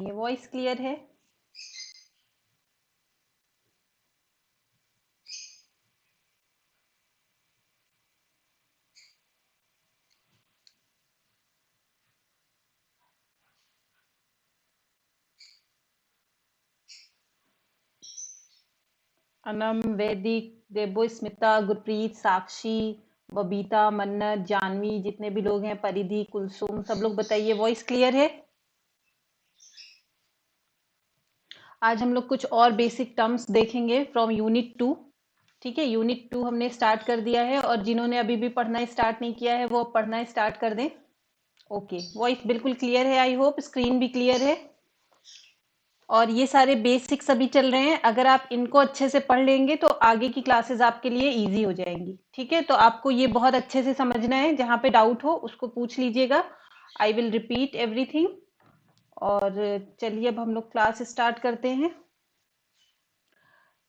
ये voice clear है? अनम, वैदिक, देबो, स्मिता, गुरप्रीत, साक्षी, बबीता, मन्नत, जानवी, जितने भी लोग हैं, परिधि, कुलसुम, सब लोग बताइए वॉइस क्लियर है? आज हम लोग कुछ और बेसिक टर्म्स देखेंगे फ्रॉम यूनिट 2। ठीक है, यूनिट 2 हमने स्टार्ट कर दिया है और जिन्होंने अभी भी पढ़ना स्टार्ट नहीं किया है वो पढ़ना स्टार्ट कर दें। ओके, वॉइस बिल्कुल क्लियर है, आई होप स्क्रीन भी क्लियर है और ये सारे बेसिक्स अभी चल रहे हैं। अगर आप इनको अच्छे से पढ़ लेंगे तो आगे की क्लासेस आपके लिए इजी हो जाएंगी। ठीक है, तो आपको ये बहुत अच्छे से समझना है, जहां पे डाउट हो उसको पूछ लीजिएगा। I will repeat everything. और चलिए अब हम लोग क्लास स्टार्ट करते हैं।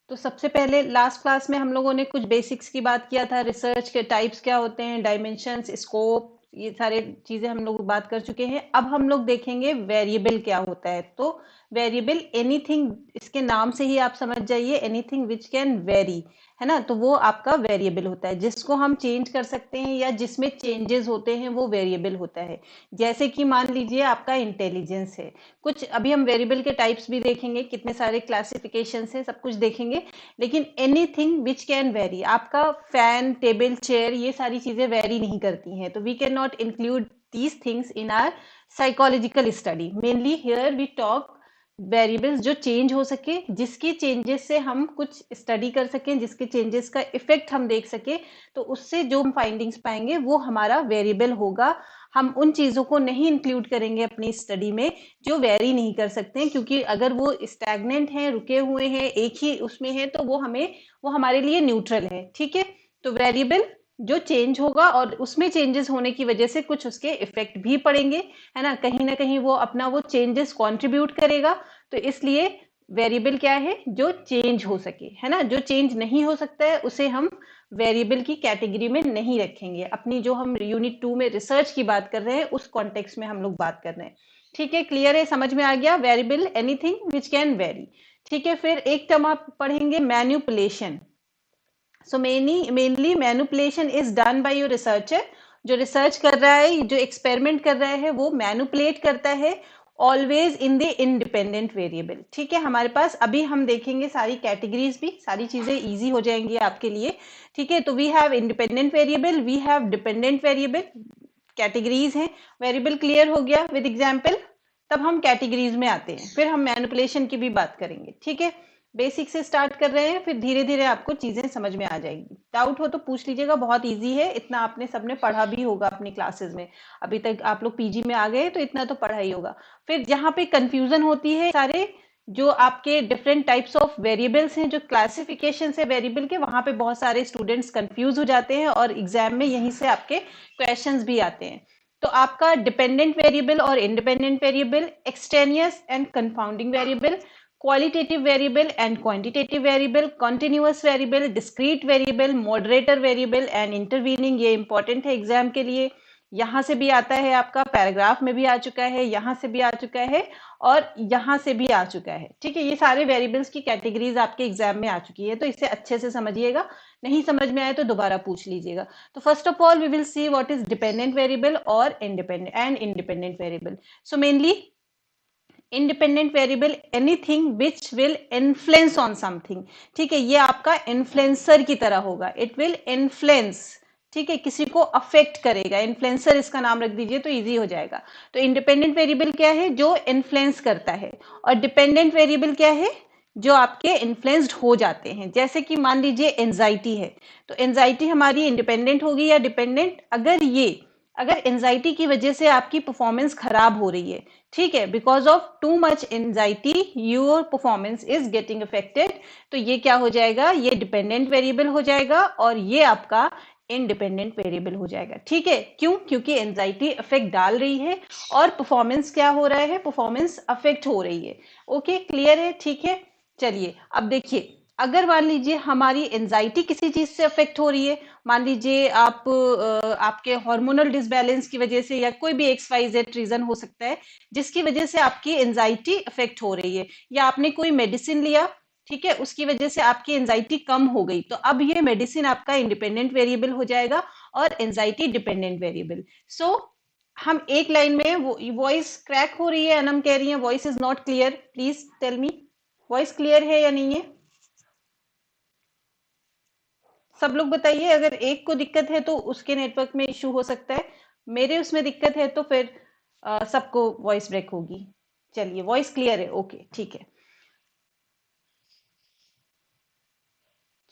तो सबसे पहले लास्ट क्लास में हम लोगों ने कुछ बेसिक्स की बात किया था, रिसर्च के टाइप्स क्या होते हैं, डायमेंशंस, स्कोप, ये सारे चीजें हम लोग बात कर चुके हैं। अब हम लोग देखेंगे वेरिएबल क्या होता है। तो वेरिएबल एनीथिंग, इसके नाम से ही आप समझ जाइए, एनीथिंग विच कैन वेरी, है ना। तो वो आपका वेरिएबल होता है, जिसको हम चेंज कर सकते हैं या जिसमें चेंजेस होते हैं वो वेरिएबल होता है। जैसे कि मान लीजिए आपका इंटेलिजेंस है। कुछ अभी हम वेरिएबल के टाइप्स भी देखेंगे, कितने सारे क्लासिफिकेशन है, सब कुछ देखेंगे। लेकिन एनीथिंग विच कैन वेरी, आपका फैन, टेबल, चेयर, ये सारी चीजें वेरी नहीं करती हैं। तो we can not include these things in our psychological study. Mainly here we talk variables जो चेंज हो सके, जिसके चेंजेस से हम कुछ स्टडी कर सकें, जिसके चेंजेस का इफेक्ट हम देख सके, तो उससे जो हम फाइंडिंग्स पाएंगे वो हमारा वेरिएबल होगा। हम उन चीजों को नहीं इंक्लूड करेंगे अपनी स्टडी में जो वेरी नहीं कर सकते हैं, क्योंकि अगर वो स्टैग्नेंट हैं, रुके हुए हैं, एक ही उसमें है, तो वो हमारे लिए न्यूट्रल है। ठीक है, तो वेरिएबल जो चेंज होगा और उसमें चेंजेस होने की वजह से कुछ उसके इफेक्ट भी पड़ेंगे, है ना, कहीं ना कहीं वो अपना वो चेंजेस कंट्रीब्यूट करेगा। तो इसलिए वेरिएबल क्या है, जो चेंज हो सके, है ना। जो चेंज नहीं हो सकता है उसे हम वेरिएबल की कैटेगरी में नहीं रखेंगे। अपनी जो हम यूनिट 2 में रिसर्च की बात कर रहे हैं उस कॉन्टेक्स्ट में हम लोग बात कर रहे हैं। ठीक है, क्लियर है, समझ में आ गया, variable anything which can very. ठीक है, फिर एक टर्म आप पढ़ेंगे manipulation. So mainly manipulation is done by your researcher. जो रिसर्च कर रहा है, जो एक्सपेरिमेंट कर रहा है, वो मैनिपुलेट करता है always in the independent variable. ठीक है, हमारे पास अभी हम देखेंगे सारी कैटेगरीज, भी सारी चीजें इजी हो जाएंगी आपके लिए। ठीक है, तो we have independent variable, we have dependent variable, categories हैं। वेरिएबल क्लियर हो गया विद एग्जाम्पल। तब हम कैटेगरीज में आते हैं, फिर हम मैनिपुलेशन की भी बात करेंगे। ठीक है, बेसिक से स्टार्ट कर रहे हैं, फिर धीरे धीरे आपको चीजें समझ में आ जाएंगी। डाउट हो तो पूछ लीजिएगा, बहुत इजी है, इतना आपने सबने पढ़ा भी होगा अपनी क्लासेस में। अभी तक आप लोग पीजी में आ गए तो इतना तो पढ़ा ही होगा। फिर जहां पे कंफ्यूजन होती है, सारे जो आपके डिफरेंट टाइप्स ऑफ वेरिएबल्स हैं, जो क्लासिफिकेशन है वेरिएबल के, वहां पे बहुत सारे स्टूडेंट्स कंफ्यूज हो जाते हैं और एग्जाम में यहीं से आपके क्वेश्चंस भी आते हैं। तो आपका डिपेंडेंट वेरिएबल और independent variable, extraneous and confounding variable, qualitative variable and quantitative variable, continuous variable, discrete variable, moderator variable and intervening. ये इंपॉर्टेंट है एग्जाम के लिए। यहां से भी आता है, आपका पैराग्राफ में भी आ चुका है, यहां से भी आ चुका है और यहां से भी आ चुका है। ठीक है, ये सारे वेरिएबल्स की कैटेगरीज आपके एग्जाम में आ चुकी है, तो इसे अच्छे से समझिएगा। नहीं समझ में आए तो दोबारा पूछ लीजिएगा। तो first of all we will see what is dependent variable और independent variable. So mainly independent variable anything which will influence on something. ठीक है, ये आपका इन्फ्लुएंसर की तरह होगा, इट विल इन्फ्लुएंस। ठीक है, किसी को अफेक्ट करेगा, इन्फ्लुएंसर इसका नाम रख दीजिए तो इजी हो जाएगा। तो इंडिपेंडेंट वेरिएबल क्या है, जो इन्फ्लुएंस करता है, और डिपेंडेंट वेरिएबल क्या है, जो आपके इन्फ्लुएंस्ड हो जाते हैं। जैसे कि मान लीजिए एंजाइटी है, तो एंजाइटी हमारी इंडिपेंडेंट होगी या डिपेंडेंट। अगर एंजाइटी की वजह से आपकी परफॉर्मेंस खराब हो रही है, ठीक है, because of too much anxiety your performance is getting affected, तो ये क्या हो जाएगा, ये डिपेंडेंट वेरिएबल हो जाएगा और ये आपका इंडिपेंडेंट वेरिएबल हो जाएगा। ठीक है, क्यों, क्योंकि एंजाइटी अफेक्ट डाल रही है और परफॉर्मेंस क्या हो रहा है, परफॉर्मेंस अफेक्ट हो रही है। ओके, क्लियर है, ठीक है। चलिए अब देखिए, अगर मान लीजिए हमारी एंजाइटी किसी चीज से अफेक्ट हो रही है, मान लीजिए आप आपके हार्मोनल डिसबैलेंस की वजह से, या कोई भी एक्स वाई जेड रीजन हो सकता है जिसकी वजह से आपकी एंजाइटी अफेक्ट हो रही है, या आपने कोई मेडिसिन लिया, ठीक है, उसकी वजह से आपकी एंजाइटी कम हो गई, तो अब ये मेडिसिन आपका इंडिपेंडेंट वेरिएबल हो जाएगा और एंजाइटी डिपेंडेंट वेरिएबल। सो हम एक लाइन में, वॉइस क्रैक हो रही है, अनम कह रही है voice is not clear, please tell me, voice clear है या नहीं है? सब लोग बताइए, अगर एक को दिक्कत है तो उसके नेटवर्क में इशू हो सकता है, मेरे उसमें दिक्कत है तो फिर सबको वॉइस ब्रेक होगी। चलिए, वॉइस क्लियर है, ओके ठीक है।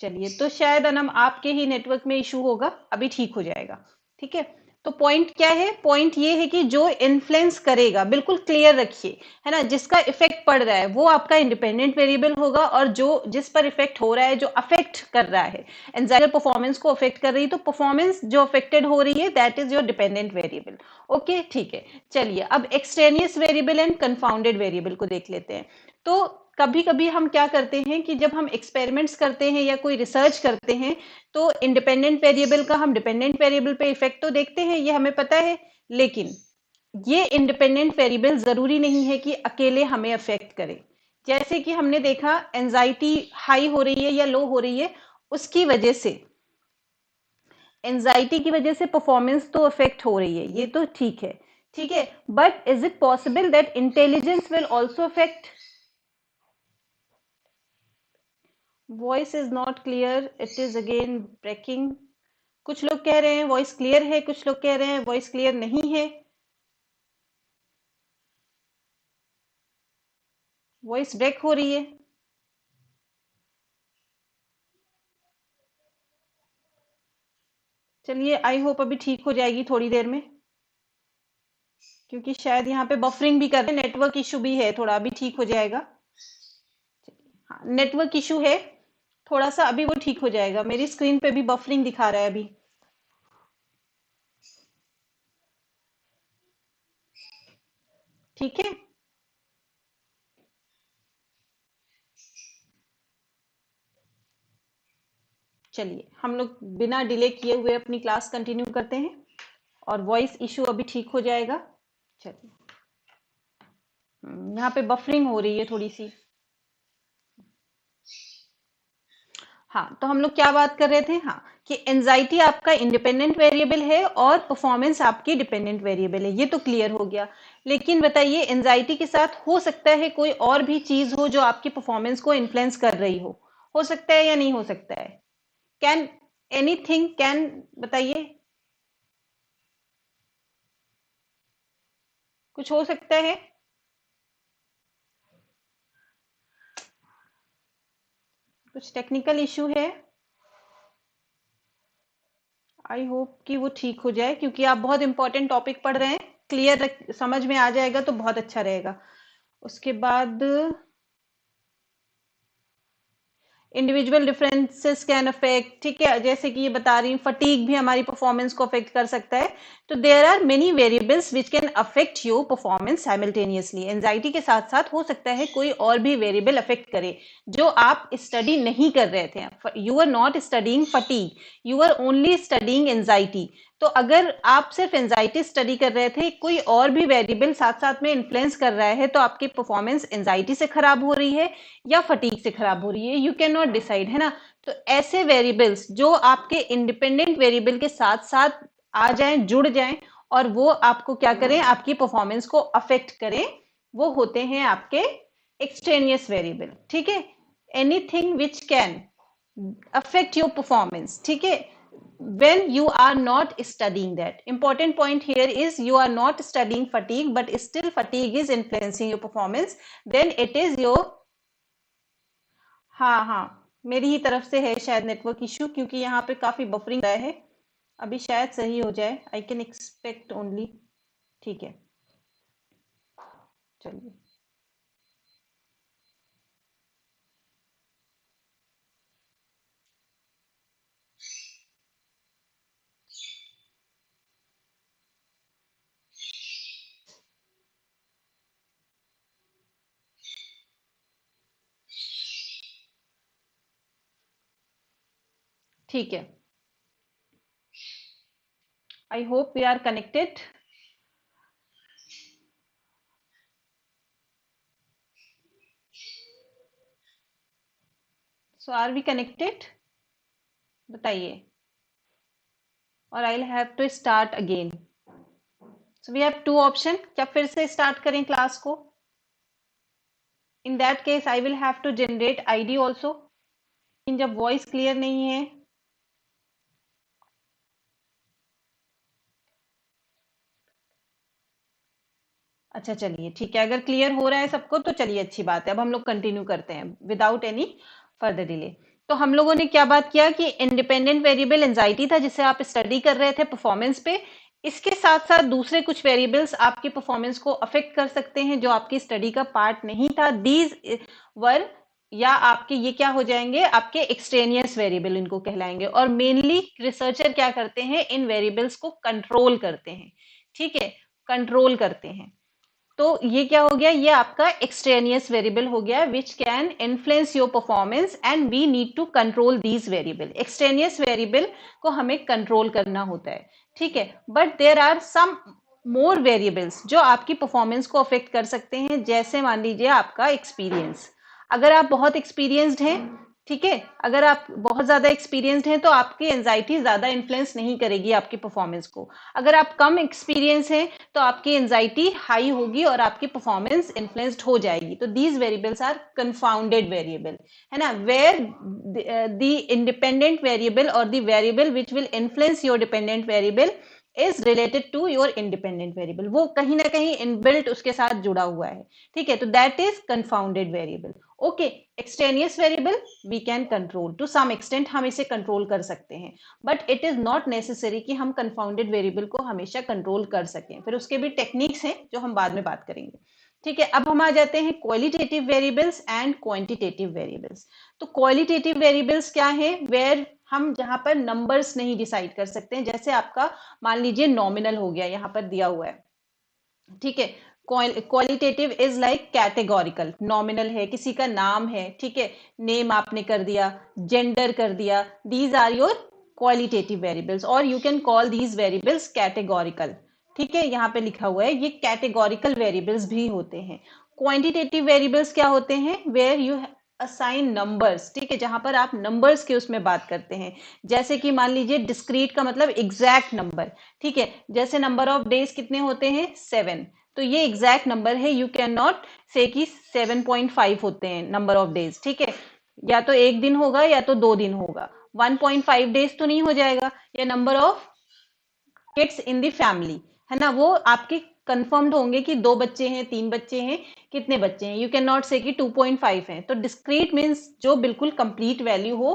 चलिए, तो शायद अनम आपके ही नेटवर्क में इशू होगा, अभी ठीक हो जाएगा, ठीक है। तो पॉइंट क्या है? पॉइंट ये है कि जो इन्फ्लुएंस करेगा, बिल्कुल क्लियर रखिए, है ना, जिसका इफेक्ट पड़ रहा है वो आपका इंडिपेंडेंट वेरिएबल होगा, और जो जिस पर इफेक्ट हो रहा है, जो अफेक्ट कर रहा है, एंजाइटी परफॉर्मेंस को अफेक्ट कर रही है, तो परफॉर्मेंस जो अफेक्टेड हो रही है that is your dependent variable. Okay ठीक है। चलिए, अब extraneous variable and confounded variable को देख लेते हैं। तो कभी कभी हम क्या करते हैं कि जब हम एक्सपेरिमेंट्स करते हैं या कोई रिसर्च करते हैं, तो इंडिपेंडेंट वेरिएबल का हम डिपेंडेंट वेरिएबल पे इफेक्ट तो देखते हैं, ये हमें पता है, लेकिन ये इंडिपेंडेंट वेरिएबल जरूरी नहीं है कि अकेले हमें अफेक्ट करे। जैसे कि हमने देखा, एंजाइटी हाई हो रही है या लो हो रही है, उसकी वजह से, एंजाइटी की वजह से परफॉर्मेंस तो अफेक्ट हो रही है, ये तो ठीक है, ठीक है, but is it possible that intelligence will also affect? Voice is not clear, it is again breaking. कुछ लोग कह रहे हैं वॉइस क्लियर है, कुछ लोग कह रहे हैं वॉइस क्लियर नहीं है, वॉइस ब्रेक हो रही है। चलिए, आई होप अभी ठीक हो जाएगी थोड़ी देर में, क्योंकि शायद यहाँ पे बफरिंग भी कर रहे हैं, नेटवर्क इशू भी है थोड़ा, अभी ठीक हो जाएगा। हाँ, नेटवर्क इशू है थोड़ा सा, अभी वो ठीक हो जाएगा, मेरी स्क्रीन पे भी बफरिंग दिखा रहा है अभी। ठीक है, चलिए हम लोग बिना डिले किए हुए अपनी क्लास कंटिन्यू करते हैं, और वॉइस इशू अभी ठीक हो जाएगा। चलिए, यहाँ पे बफरिंग हो रही है थोड़ी सी। हाँ, तो हम लोग क्या बात कर रहे थे, हाँ, कि एंजाइटी आपका इंडिपेंडेंट वेरिएबल है और परफॉर्मेंस आपकी डिपेंडेंट वेरिएबल है, ये तो क्लियर हो गया। लेकिन बताइए, एंजाइटी के साथ हो सकता है कोई और भी चीज हो जो आपकी परफॉर्मेंस को इन्फ्लुएंस कर रही हो सकता है या नहीं हो सकता है? कैन एनीथिंग कैन, बताइए, कुछ हो सकता है? कुछ टेक्निकल इश्यू है? आई होप कि वो ठीक हो जाए, क्योंकि आप बहुत इंपॉर्टेंट टॉपिक पढ़ रहे हैं, क्लियर समझ में आ जाएगा तो बहुत अच्छा रहेगा। उसके बाद, इंडिविजुअल डिफरेंसेस कैन अफेक्ट, ठीक है, जैसे कि ये बता रही हूँ, फटीग भी हमारी परफॉर्मेंस को अफेक्ट कर सकता है। तो there are many variables which can affect your performance simultaneously. Anxiety के साथ साथ हो सकता है कोई और भी वेरिएबल अफेक्ट करे जो आप स्टडी नहीं कर रहे थे। You are not studying fatigue, you are only studying anxiety. तो अगर आप सिर्फ एंजाइटी स्टडी कर रहे थे, कोई और भी वेरिएबल साथ साथ में इन्फ्लुएंस कर रहा है, तो आपकी परफॉर्मेंस एंजाइटी से खराब हो रही है या फटीग से खराब हो रही है, यू कैन नॉट डिसाइड, है ना। तो ऐसे वेरिएबल्स जो आपके इंडिपेंडेंट वेरिएबल के साथ साथ आ जाएं, जुड़ जाएं, और वो आपको क्या करें, आपकी परफॉर्मेंस को अफेक्ट करें, वो होते हैं आपके एक्सट्रेनियस वेरिएबल, ठीक है। Anything which can affect your performance, ठीक है, when you are not studying that. Important point here is you are not studying fatigue, but still fatigue is influencing your performance, then it is your, हाँ हाँ, मेरी ही तरफ से है शायद network issue, क्योंकि यहाँ पे काफी बफरिंग रहा है, अभी शायद सही हो जाए, आई कैन एक्सपेक्ट ओनली, ठीक है। चलिए, ठीक है, I hope we are connected. So are we connected, बताइए, और I will have to start again. So we have two option, क्या फिर से स्टार्ट करें क्लास को? In that case I will have to generate ID also, जब voice clear नहीं है। अच्छा चलिए ठीक है, अगर क्लियर हो रहा है सबको तो चलिए अच्छी बात है। अब हम लोग कंटिन्यू करते हैं विदाउट एनी फर्दर डिले। तो हम लोगों ने क्या बात किया कि इंडिपेंडेंट वेरिएबल एंजाइटी था जिसे आप स्टडी कर रहे थे परफॉर्मेंस पे। इसके साथ साथ दूसरे कुछ वेरिएबल्स आपकी परफॉर्मेंस को अफेक्ट कर सकते हैं जो आपकी स्टडी का पार्ट नहीं था। दीज वर, या आपके ये क्या हो जाएंगे, आपके एक्सट्रेनियस वेरिएबल इनको कहलाएंगे। और मेनली रिसर्चर क्या करते हैं, इन वेरिएबल्स को कंट्रोल करते हैं। ठीक है, कंट्रोल करते हैं। तो ये क्या हो गया, ये आपका एक्सट्रेनियस वेरिएबल हो गया which can influence your performance and we need to control these variable. Extraneous variable को हमें कंट्रोल करना होता है, ठीक है। But there are some more variables जो आपकी परफॉर्मेंस को अफेक्ट कर सकते हैं। जैसे मान लीजिए आपका एक्सपीरियंस, अगर आप बहुत एक्सपीरियंस्ड हैं, ठीक है, अगर आप बहुत ज्यादा एक्सपीरियंस्ड हैं तो आपकी एंजाइटी ज्यादा इन्फ्लुएंस नहीं करेगी आपकी परफॉर्मेंस को। अगर आप कम एक्सपीरियंस हैं तो आपकी एंजाइटी हाई होगी और आपकी परफॉर्मेंस इन्फ्लुएंस्ड हो जाएगी। तो these variables are confounded variable, है ना, वेयर द इंडिपेंडेंट वेरिएबल और the variable which will influence your dependent variable is related to your independent variable, वो कहीं ना कहीं इनबिल्ट उसके साथ जुड़ा हुआ है, ठीक है। तो that is confounded variable. Okay, extraneous variable we can control to some extent, हम इसे कंट्रोल कर सकते हैं, but it is not necessary कि हम कंफाउंडेड वेरिएबल को हमेशा कंट्रोल कर सकें। फिर उसके भी टेक्निक्स हैं जो हम बाद में बात करेंगे, ठीक है। अब हम आ जाते हैं qualitative variables and quantitative variables. तो क्वालिटेटिव वेरिएबल्स क्या है, वेयर हम जहां पर नंबर्स नहीं डिसाइड कर सकते हैं। जैसे आपका मान लीजिए नॉमिनल हो गया, यहां पर दिया हुआ है, ठीक है। Qualitative is like categorical, nominal है, किसी का नाम है, ठीक है, नेम आपने कर दिया, जेंडर कर दिया, these are your qualitative variables, और you can call these variables categorical, ठीक है। यहाँ पे लिखा हुआ है ये कैटेगोरिकल वेरिएबल्स भी होते हैं। क्वांटिटेटिव वेरिएबल्स क्या होते हैं, वेयर यू असाइन नंबर्स, ठीक है, जहां पर आप नंबर्स के उसमें बात करते हैं। जैसे कि मान लीजिए डिस्क्रीट का मतलब एग्जैक्ट नंबर, ठीक है। जैसे नंबर ऑफ डेज कितने होते हैं, 7, तो ये एग्जैक्ट नंबर है, यू कैन नॉट से कि 7.5 होते हैं नंबर ऑफ डेज, ठीक है। या तो एक दिन होगा या तो 2 दिन होगा, 1.5 डेज तो नहीं हो जाएगा। या number of kids in the family, है ना, वो आपके कंफर्म्ड होंगे कि 2 बच्चे हैं, 3 बच्चे हैं, कितने बच्चे हैं, यू कैन नॉट से कि 2.5 है। तो डिस्क्रीट मीन्स जो बिल्कुल कंप्लीट वैल्यू हो,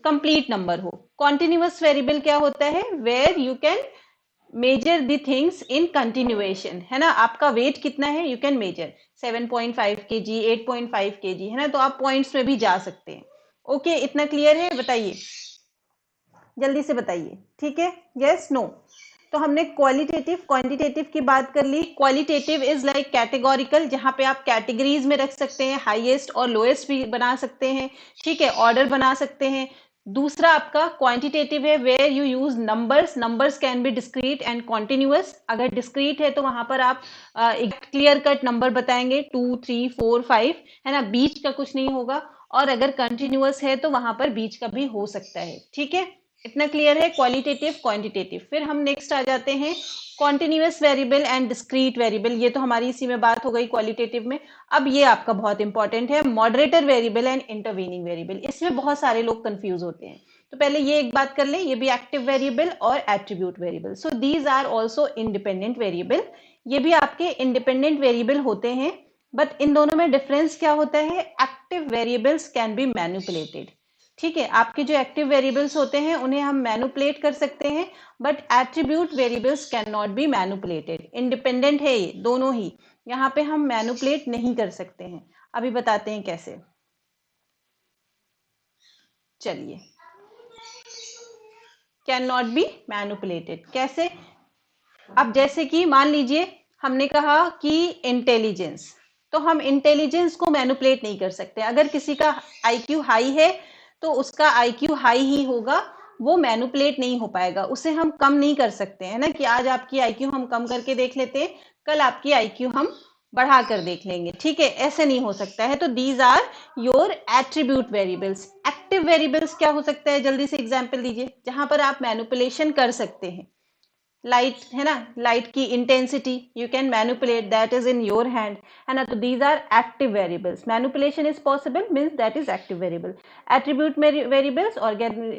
कंप्लीट नंबर हो। कॉन्टिन्यूअस वेरिएबल क्या होता है, where you can measure the things in continuation, है ना, आपका वेट कितना है, you can measure 7.5 kg, 8.5 kg, है ना, तो आप पॉइंट्स में भी जा सकते हैं। ओके, इतना क्लियर है, बताइए, जल्दी से बताइए, ठीक है, यस नो। तो हमने क्वालिटेटिव क्वांटिटेटिव की बात कर ली। क्वालिटेटिव इज लाइक कैटेगोरिकल, जहां पे आप कैटेगरीज में रख सकते हैं, हाईएस्ट और लोएस्ट भी बना सकते हैं, ठीक है, ऑर्डर बना सकते हैं। दूसरा आपका क्वांटिटेटिव है, where you use numbers, numbers can be discrete and continuous. अगर डिस्क्रीट है तो वहां पर आप एक क्लियर कट नंबर बताएंगे, 2, 3, 4, 5, है ना, बीच का कुछ नहीं होगा। और अगर कंटिन्यूअस है तो वहां पर बीच का भी हो सकता है, ठीक है। इतना क्लियर है, क्वालिटेटिव क्वांटिटेटिव। फिर हम नेक्स्ट आ जाते हैं continuous variable and discrete variable. ये तो हमारी इसी में बात हो गई क्वालिटेटिव में। अब ये आपका बहुत इंपॉर्टेंट है, moderator variable and intervening variable. इसमें बहुत सारे लोग कंफ्यूज होते हैं, तो पहले ये एक बात कर ले, ये भी एक्टिव वेरिएबल और attribute variable. So these are also independent variable, ये भी आपके इंडिपेंडेंट वेरिएबल होते हैं। बट इन दोनों में डिफरेंस क्या होता है, active variables can be manipulated, ठीक है। आपके जो एक्टिव वेरिएबल्स होते हैं उन्हें हम मैनिपुलेट कर सकते हैं, but attribute variables can not be manipulated. Independent है ये दोनों ही, यहाँ पे हम मैनिपुलेट नहीं कर सकते हैं। अभी बताते हैं कैसे, चलिए। कैन नॉट बी मैनिपुलेटेड कैसे, अब जैसे कि मान लीजिए हमने कहा कि इंटेलिजेंस, तो हम इंटेलिजेंस को मैनिपुलेट नहीं कर सकते। अगर किसी का आईक्यू हाई है तो उसका आईक्यू हाई ही होगा, वो मैनिपुलेट नहीं हो पाएगा, उसे हम कम नहीं कर सकते हैं ना, कि आज आपकी आईक्यू हम कम करके देख लेते हैं, कल आपकी आईक्यू हम बढ़ा कर देख लेंगे, ठीक है, ऐसे नहीं हो सकता है। तो these are your attribute variables. Active variables क्या हो सकता है, जल्दी से एग्जांपल दीजिए जहां पर आप मैनिपुलेशन कर सकते हैं। लाइट है ना, लाइट की intensity you can manipulate, that is in your hand, है ना। तो these are active variables. Manipulation is possible means that is active variable. Attribute variables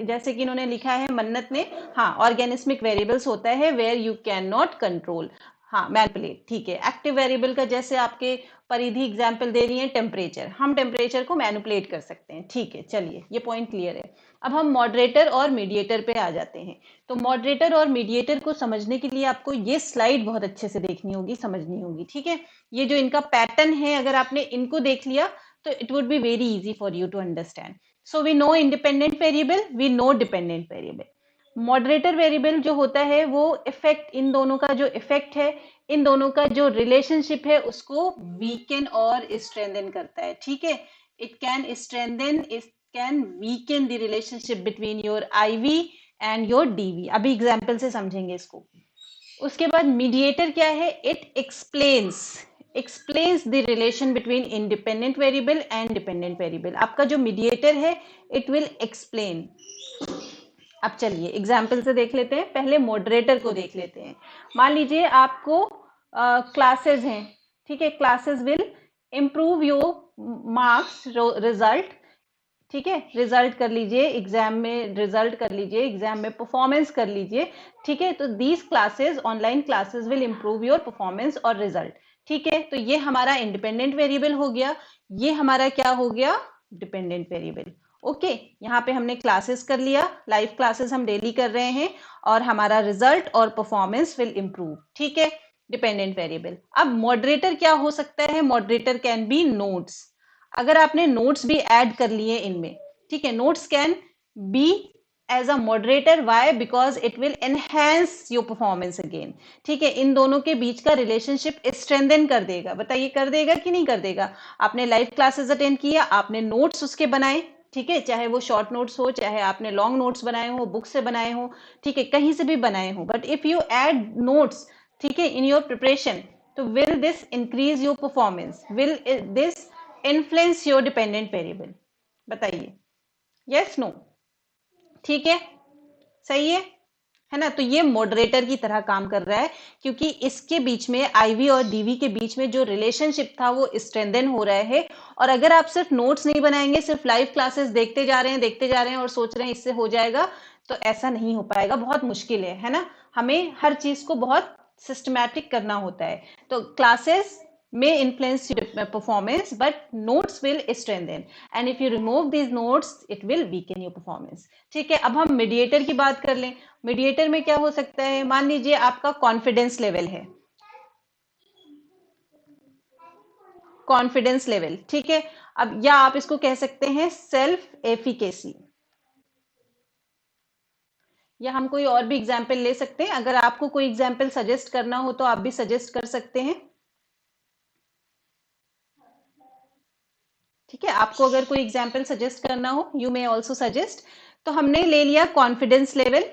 जैसे कि इन्होंने लिखा है मन्नत ने, हाँ, ऑर्गेनिस्मिक वेरिएबल्स होता है where you can not control, हाँ, मैनिपुलेट, ठीक है। एक्टिव वेरिएबल का जैसे आपके परिधि एग्जाम्पल दे रही है टेम्परेचर, हम टेम्परेचर को मैनिपुलेट कर सकते हैं, ठीक है। चलिए ये पॉइंट क्लियर है। अब हम मॉडरेटर और मीडिएटर पे आ जाते हैं। तो मॉडरेटर और मीडिएटर को समझने के लिए आपको ये स्लाइड बहुत अच्छे से देखनी होगी, समझनी होगी, ठीक है। ये जो इनका पैटर्न है, अगर आपने इनको देख लिया तो it would be very easy for you to understand. So we know independent variable, we know dependent variable. Moderator variable जो होता है वो इफेक्ट, इन दोनों का जो इफेक्ट है, इन दोनों का जो रिलेशनशिप है उसको वीकन और स्ट्रेंथन करता है, ठीक है। It can strengthen, it can weaken the relationship between your IV and your DV. अभी एग्जाम्पल से समझेंगे इसको। उसके बाद मीडिएटर क्या है, it explains the relation between independent variable and dependent variable. आपका जो मीडिएटर है इट विल एक्सप्लेन। अब चलिए एग्जाम्पल से देख लेते हैं, पहले मॉडरेटर को देख लेते हैं। मान लीजिए आपको क्लासेस हैं, ठीक है, classes will improve your marks result, ठीक है, रिजल्ट कर लीजिए एग्जाम में, रिजल्ट कर लीजिए एग्जाम में, परफॉर्मेंस कर लीजिए, ठीक है। तो these classes, online classes will improve your performance और रिजल्ट, ठीक है। तो ये हमारा इंडिपेंडेंट वेरिएबल हो गया, ये हमारा क्या हो गया, डिपेंडेंट वेरिएबल। ओके, यहाँ पे हमने क्लासेस कर लिया, लाइव क्लासेस हम डेली कर रहे हैं, और हमारा रिजल्ट और परफॉर्मेंस विल इम्प्रूव, ठीक है, डिपेंडेंट वेरिएबल। अब मॉडरेटर क्या हो सकता है, मॉडरेटर कैन बी नोट्स। अगर आपने नोट्स भी ऐड कर लिए इनमें, ठीक है, notes can be as a moderator, why, because it will enhance your performance again, ठीक है। इन दोनों के बीच का रिलेशनशिप स्ट्रेंथन कर देगा, बताइए कर देगा कि नहीं कर देगा। आपने लाइव क्लासेस अटेंड किया, आपने नोट्स उसके बनाए, ठीक है, चाहे वो शॉर्ट नोट्स हो, चाहे आपने लॉन्ग नोट्स बनाए हो, बुक से बनाए हो, ठीक है, कहीं से भी बनाए हो, but if you add notes, ठीक है, इन योर प्रिपरेशन, तो will this increase your performance, will this influence your dependent variable, बताइए, यस नो, ठीक है, सही है ना। तो ये मॉडरेटर की तरह काम कर रहा है, क्योंकि इसके बीच में, आईवी और डीवी के बीच में जो रिलेशनशिप था वो स्ट्रेंथन हो रहा है। और अगर आप सिर्फ नोट्स नहीं बनाएंगे, सिर्फ लाइव क्लासेस देखते जा रहे हैं, देखते जा रहे हैं और सोच रहे हैं इससे हो जाएगा, तो ऐसा नहीं हो पाएगा, बहुत मुश्किल है ना। हमें हर चीज को बहुत सिस्टमैटिक करना होता है। तो classes may influence your performance, but notes will strengthen, and if you remove these notes it will weaken your performance, ठीक है। अब हम मीडिएटर की बात कर लें। मीडिएटर में क्या हो सकता है, मान लीजिए आपका कॉन्फिडेंस लेवल है, कॉन्फिडेंस लेवल, ठीक है। अब या आप इसको कह सकते हैं सेल्फ एफिकेसी, या हम कोई और भी एग्जाम्पल ले सकते हैं। अगर आपको कोई एग्जाम्पल सजेस्ट करना हो तो आप भी सजेस्ट कर सकते हैं, ठीक है। आपको अगर कोई एग्जाम्पल सजेस्ट करना हो, यू मे ऑल्सो सजेस्ट। तो हमने ले लिया कॉन्फिडेंस लेवल,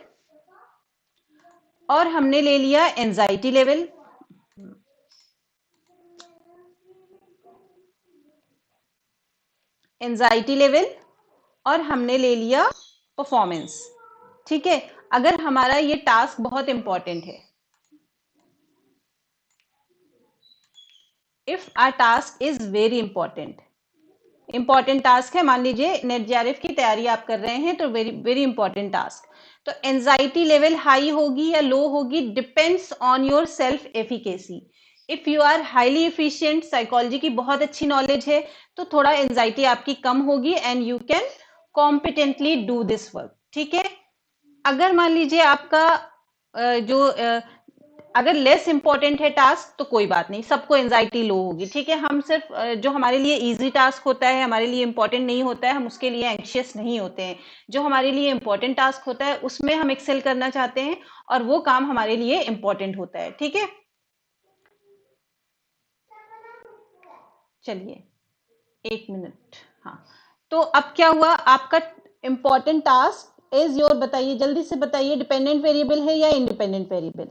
और हमने ले लिया एंजाइटी लेवल, एंजाइटी लेवल, और हमने ले लिया परफॉर्मेंस, ठीक है। अगर हमारा ये टास्क बहुत इंपॉर्टेंट है, if our task is very important task है, मान लीजिए नेट जेआरएफ की तैयारी आप कर रहे हैं, तो वेरी वेरी इंपॉर्टेंट टास्क, तो एंजाइटी लेवल हाई होगी या लो होगी, depends on your self efficacy. If you are highly efficient, psychology की बहुत अच्छी नॉलेज है, तो थोड़ा एंजाइटी आपकी कम होगी and you can competently do this work, ठीक है। अगर मान लीजिए आपका अगर लेस इंपॉर्टेंट है टास्क, तो कोई बात नहीं, सबको एंजाइटी लो होगी, ठीक है। हम सिर्फ जो हमारे लिए इजी टास्क होता है, हमारे लिए इंपॉर्टेंट नहीं होता है, हम उसके लिए एंग्शियस नहीं होते हैं। जो हमारे लिए इंपॉर्टेंट टास्क होता है उसमें हम एक्सेल करना चाहते हैं, और वो काम हमारे लिए इंपॉर्टेंट होता है, ठीक है। चलिए 1 मिनट, हाँ। तो अब क्या हुआ, आपका इंपॉर्टेंट टास्क इज योर, बताइए जल्दी से बताइए, डिपेंडेंट वेरिएबल है या इंडिपेंडेंट वेरिएबल?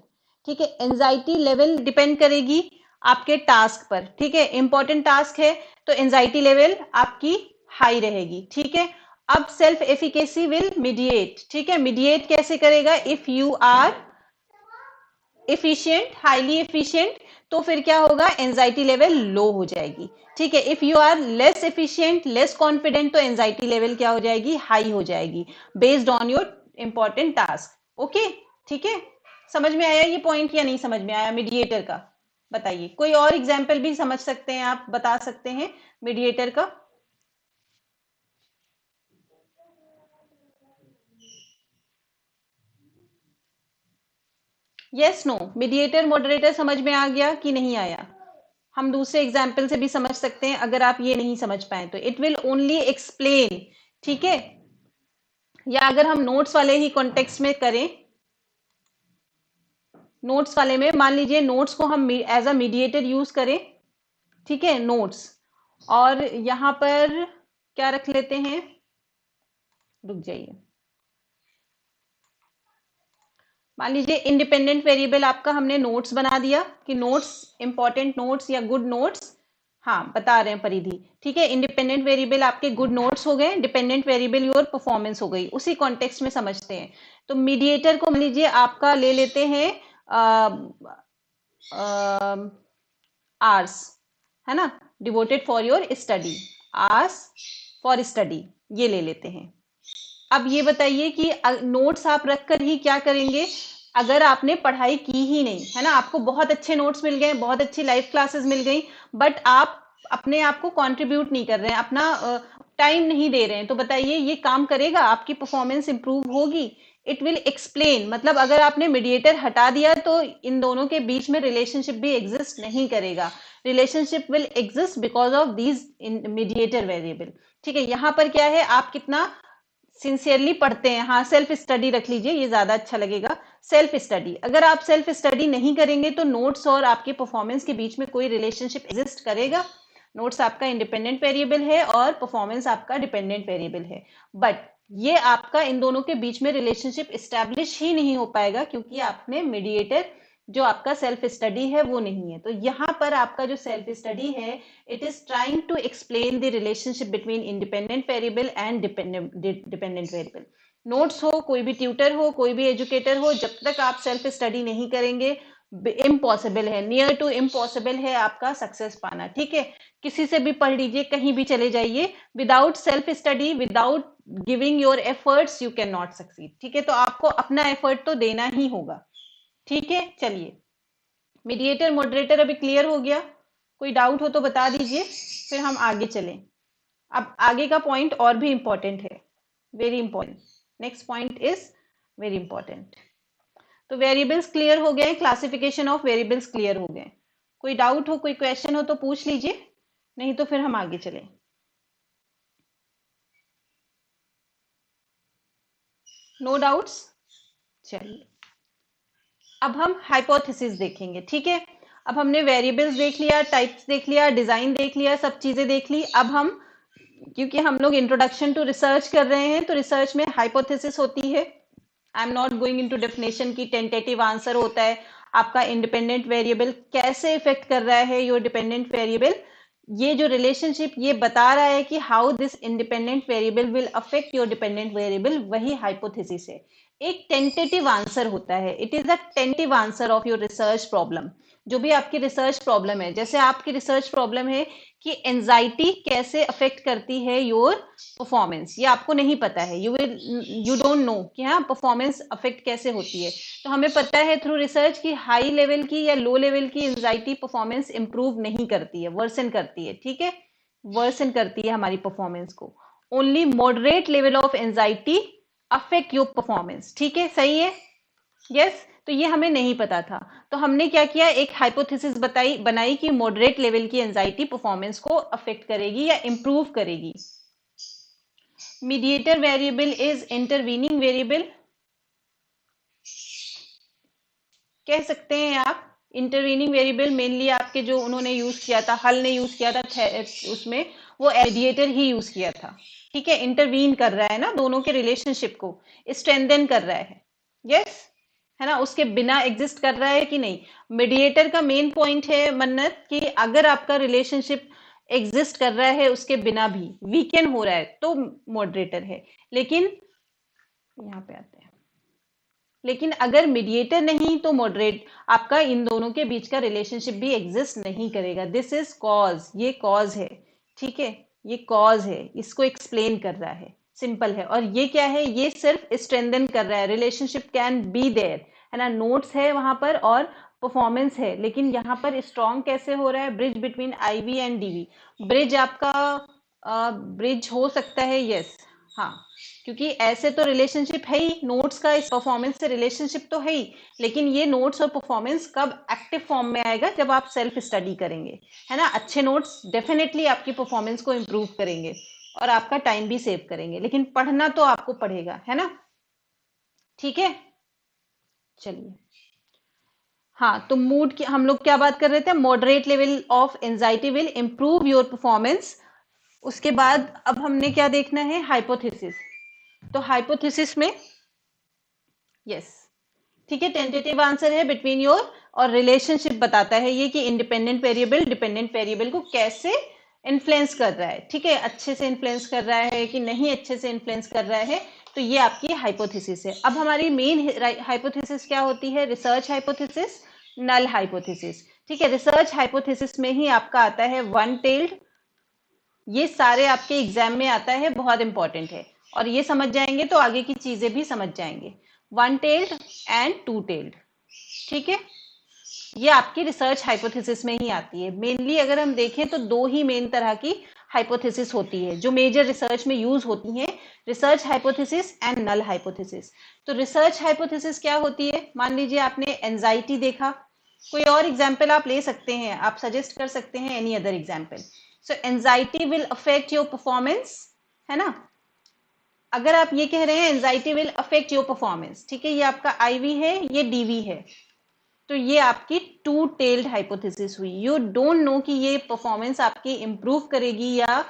ठीक है, एंजाइटी लेवल डिपेंड करेगी आपके टास्क पर। ठीक है, इंपॉर्टेंट टास्क है तो एंजाइटी लेवल आपकी हाई रहेगी। ठीक है, अब सेल्फ एफिकेसी विल मीडिएट। ठीक है, मीडिएट कैसे करेगा? If you are efficient, highly efficient, तो फिर क्या होगा? एंजाइटी लेवल लो हो जाएगी। ठीक है, if you are less efficient, less confident, तो एंजाइटी लेवल क्या हो जाएगी? हाई हो जाएगी, based on your important task. Okay, ठीक है, समझ में आया ये पॉइंट या नहीं समझ में आया मीडिएटर का? बताइए, कोई और एग्जाम्पल भी समझ सकते हैं आप, बता सकते हैं मीडिएटर का? यस नो, मीडिएटर मॉडरेटर समझ में आ गया कि नहीं आया? हम दूसरे एग्जाम्पल से भी समझ सकते हैं अगर आप ये नहीं समझ पाए तो। It will only explain. ठीक है, या अगर हम नोट्स वाले ही कॉन्टेक्स्ट में करें, नोट्स वाले में मान लीजिए नोट्स को हम एज अ मीडिएटर यूज करें। ठीक है, नोट्स, और यहां पर क्या रख लेते हैं, रुक जाइए, मान लीजिए इंडिपेंडेंट वेरिएबल आपका हमने नोट्स बना दिया कि नोट्स, इंपॉर्टेंट नोट्स या गुड नोट्स, हाँ बता रहे हैं परिधि। ठीक है, इंडिपेंडेंट वेरिएबल आपके गुड नोट्स हो गए, डिपेंडेंट वेरिएबल योर परफॉर्मेंस हो गई। उसी कॉन्टेक्स्ट में समझते हैं। तो मीडिएटर को मान लीजिए आपका ले लेते हैं आर्स, है ना, devoted for your study, hours for study, ये ले लेते हैं। अब ये बताइए कि नोट्स आप रखकर ही क्या करेंगे अगर आपने पढ़ाई की ही नहीं, है ना, आपको बहुत अच्छे नोट्स मिल गए, बहुत अच्छी लाइव क्लासेस मिल गई, बट आप अपने आप को कंट्रीब्यूट नहीं कर रहे हैं, अपना टाइम नहीं दे रहे हैं, तो बताइए ये काम करेगा? आपकी परफॉर्मेंस इंप्रूव होगी? इट विल एक्सप्लेन, मतलब अगर आपने मीडिएटर हटा दिया तो इन दोनों के बीच में रिलेशनशिप भी एग्जिस्ट नहीं करेगा। Relationship will exist because of these mediator variable. ठीक है, यहां पर क्या है, आप कितना सिंसियरली पढ़ते हैं। हाँ, सेल्फ स्टडी रख लीजिए, ये ज्यादा अच्छा लगेगा। सेल्फ स्टडी, अगर आप सेल्फ स्टडी नहीं करेंगे तो नोट्स और आपके परफॉर्मेंस के बीच में कोई रिलेशनशिप एग्जिस्ट करेगा? नोट्स आपका इंडिपेंडेंट वेरिएबल है और परफॉर्मेंस आपका डिपेंडेंट वेरिएबल है, बट ये आपका इन दोनों के बीच में रिलेशनशिप स्टैब्लिश ही नहीं हो पाएगा क्योंकि आपने मीडिएटर जो आपका सेल्फ स्टडी है वो नहीं है। तो यहां पर आपका जो सेल्फ स्टडी है, it is trying to explain the relationship between independent variable and dependent variable. Notes हो, कोई भी ट्यूटर हो, कोई भी एजुकेटर हो, जब तक आप सेल्फ स्टडी नहीं करेंगे, इम्पॉसिबल है, नियर टू इम्पॉसिबल है आपका सक्सेस पाना। ठीक है, किसी से भी पढ़ लीजिए, कहीं भी चले जाइए, without self study, without giving your efforts, you can not succeed. ठीक है, तो आपको अपना एफर्ट तो देना ही होगा। ठीक है, चलिए, मीडिएटर मॉडरेटर अभी क्लियर हो गया? कोई डाउट हो तो बता दीजिए, फिर हम आगे चलें। अब आगे का पॉइंट और भी इंपॉर्टेंट है, very important. Next point is very important. तो वेरिएबल्स क्लियर हो गए, क्लासिफिकेशन ऑफ वेरिएबल्स क्लियर हो गए। कोई डाउट हो, कोई क्वेश्चन हो तो पूछ लीजिए, नहीं तो फिर हम आगे चलें। No doubts? चलिए, अब हम हाइपोथेसिस देखेंगे। ठीक है, अब हमने वेरिएबल्स देख लिया, टाइप्स देख लिया, डिजाइन देख लिया, सब चीजें देख ली। अब हम, क्योंकि हम लोग इंट्रोडक्शन टू रिसर्च कर रहे हैं, तो रिसर्च में हाइपोथेसिस होती है। I am not going into definition की, टेंटेटिव आंसर होता है आपका इंडिपेंडेंट वेरिएबल कैसे इफेक्ट कर रहा है योर डिपेंडेंट वेरिएबल। ये जो रिलेशनशिप ये बता रहा है कि how this independent variable will affect your dependent variable, वही हाइपोथेसिस है। एक टेंटेटिव आंसर होता है, it is a tentative answer of your research problem. जो भी आपकी रिसर्च प्रॉब्लम है, जैसे आपकी रिसर्च प्रॉब्लम है कि एंजाइटी कैसे अफेक्ट करती है योर परफॉर्मेंस, ये आपको नहीं पता है, यू डोंट नो कि हाँ परफॉर्मेंस अफेक्ट कैसे होती है। तो हमें पता है थ्रू रिसर्च कि हाई लेवल की या लो लेवल की एंजाइटी परफॉर्मेंस इंप्रूव नहीं करती है, वर्सन करती है। ठीक है, वर्सन करती है हमारी परफॉर्मेंस को। Only moderate level of anxiety affect your performance. ठीक है, सही है? यस, तो ये हमें नहीं पता था, तो हमने क्या किया, एक हाइपोथेसिस बनाई कि मॉडरेट लेवल की एंजाइटी परफॉर्मेंस को अफेक्ट करेगी या इंप्रूव करेगी। Mediator variable is intervening variable, कह सकते हैं आप। इंटरवीनिंग वेरिएबल मेनली आपके जो उन्होंने यूज किया था, हल ने यूज किया था उसमें, वो मीडिएटर ही यूज किया था। ठीक है, इंटरवीन कर रहा है ना, दोनों के रिलेशनशिप को स्ट्रेंथन कर रहा है। यस, है ना, उसके बिना एग्जिस्ट कर रहा है कि नहीं। मीडिएटर का मेन पॉइंट है मन्नत कि अगर आपका रिलेशनशिप एग्जिस्ट कर रहा है उसके बिना भी, वीकेंड हो रहा है, तो मॉडरेटर है। लेकिन यहाँ पे आते हैं, लेकिन अगर मीडिएटर नहीं तो मॉडरेट, आपका इन दोनों के बीच का रिलेशनशिप भी एग्जिस्ट नहीं करेगा। दिस इज कॉज, ये कॉज है, ठीक है, ये कॉज है, इसको एक्सप्लेन कर रहा है, सिंपल है। और ये क्या है, ये सिर्फ स्ट्रेंथन कर रहा है, रिलेशनशिप कैन बी देयर, है ना, नोट्स है वहां पर और परफॉर्मेंस है, लेकिन यहाँ पर स्ट्रॉन्ग कैसे हो रहा है, bridge between IV and DV. Bridge आपका ब्रिज हो सकता है, यस, हाँ, क्योंकि ऐसे तो रिलेशनशिप है ही, नोट्स का इस परफॉर्मेंस से रिलेशनशिप तो है ही, लेकिन ये नोट्स और परफॉर्मेंस कब एक्टिव फॉर्म में आएगा, जब आप सेल्फ स्टडी करेंगे, है ना। अच्छे नोट्स डेफिनेटली आपकी परफॉर्मेंस को इम्प्रूव करेंगे और आपका टाइम भी सेव करेंगे, लेकिन पढ़ना तो आपको पड़ेगा, है ना, ठीक है। चलिए, हाँ, तो मूड की हम लोग क्या बात कर रहे थे, moderate level of anxiety will improve your performance. उसके बाद अब हमने क्या देखना है, हाइपोथेसिस। तो हाइपोथेसिस में, यस, ठीक है, टेंटेटिव आंसर है बिटवीन योर, और रिलेशनशिप बताता है ये कि इंडिपेंडेंट वेरिएबल डिपेंडेंट वेरिएबल को कैसे इन्फ्लुएंस कर रहा है, ठीक है, अच्छे से इन्फ्लुएंस कर रहा है कि नहीं अच्छे से इन्फ्लुएंस कर रहा है। तो ये आपकी हाइपोथेसिस है। अब हमारी मेन हाइपोथेसिस क्या होती है, रिसर्च हाइपोथेसिस, नल हाइपोथेसिस, ठीक है। रिसर्च हाइपोथेसिस में ही आपका आता है वन टेल्ड, ये सारे आपके एग्जाम में आता है, बहुत इंपॉर्टेंट है, और ये समझ जाएंगे तो आगे की चीजें भी समझ जाएंगे। One tailed and to tailed, ठीक है, ये आपकी रिसर्च हाइपोथेसिस में ही आती है। मेनली अगर हम देखें तो दो ही मेन तरह की हाइपोथेसिस होती है जो मेजर रिसर्च में यूज होती हैं, research hypothesis and null hypothesis. तो रिसर्च हाइपोथेसिस क्या होती है, मान लीजिए आपने एंजाइटी देखा, कोई और एग्जाम्पल आप ले सकते हैं, आप सजेस्ट कर सकते हैं any other example. So anxiety will affect your performance, है ना। अगर आप ये कह रहे हैं anxiety will affect your performance, ठीक है, ये आपका आईवी है, ये डीवी है, तो ये आपकी टू टेल्ड हाइपोथेसिस हुई। यू डोंट नो कि ये परफॉर्मेंस आपकी इंप्रूव करेगी या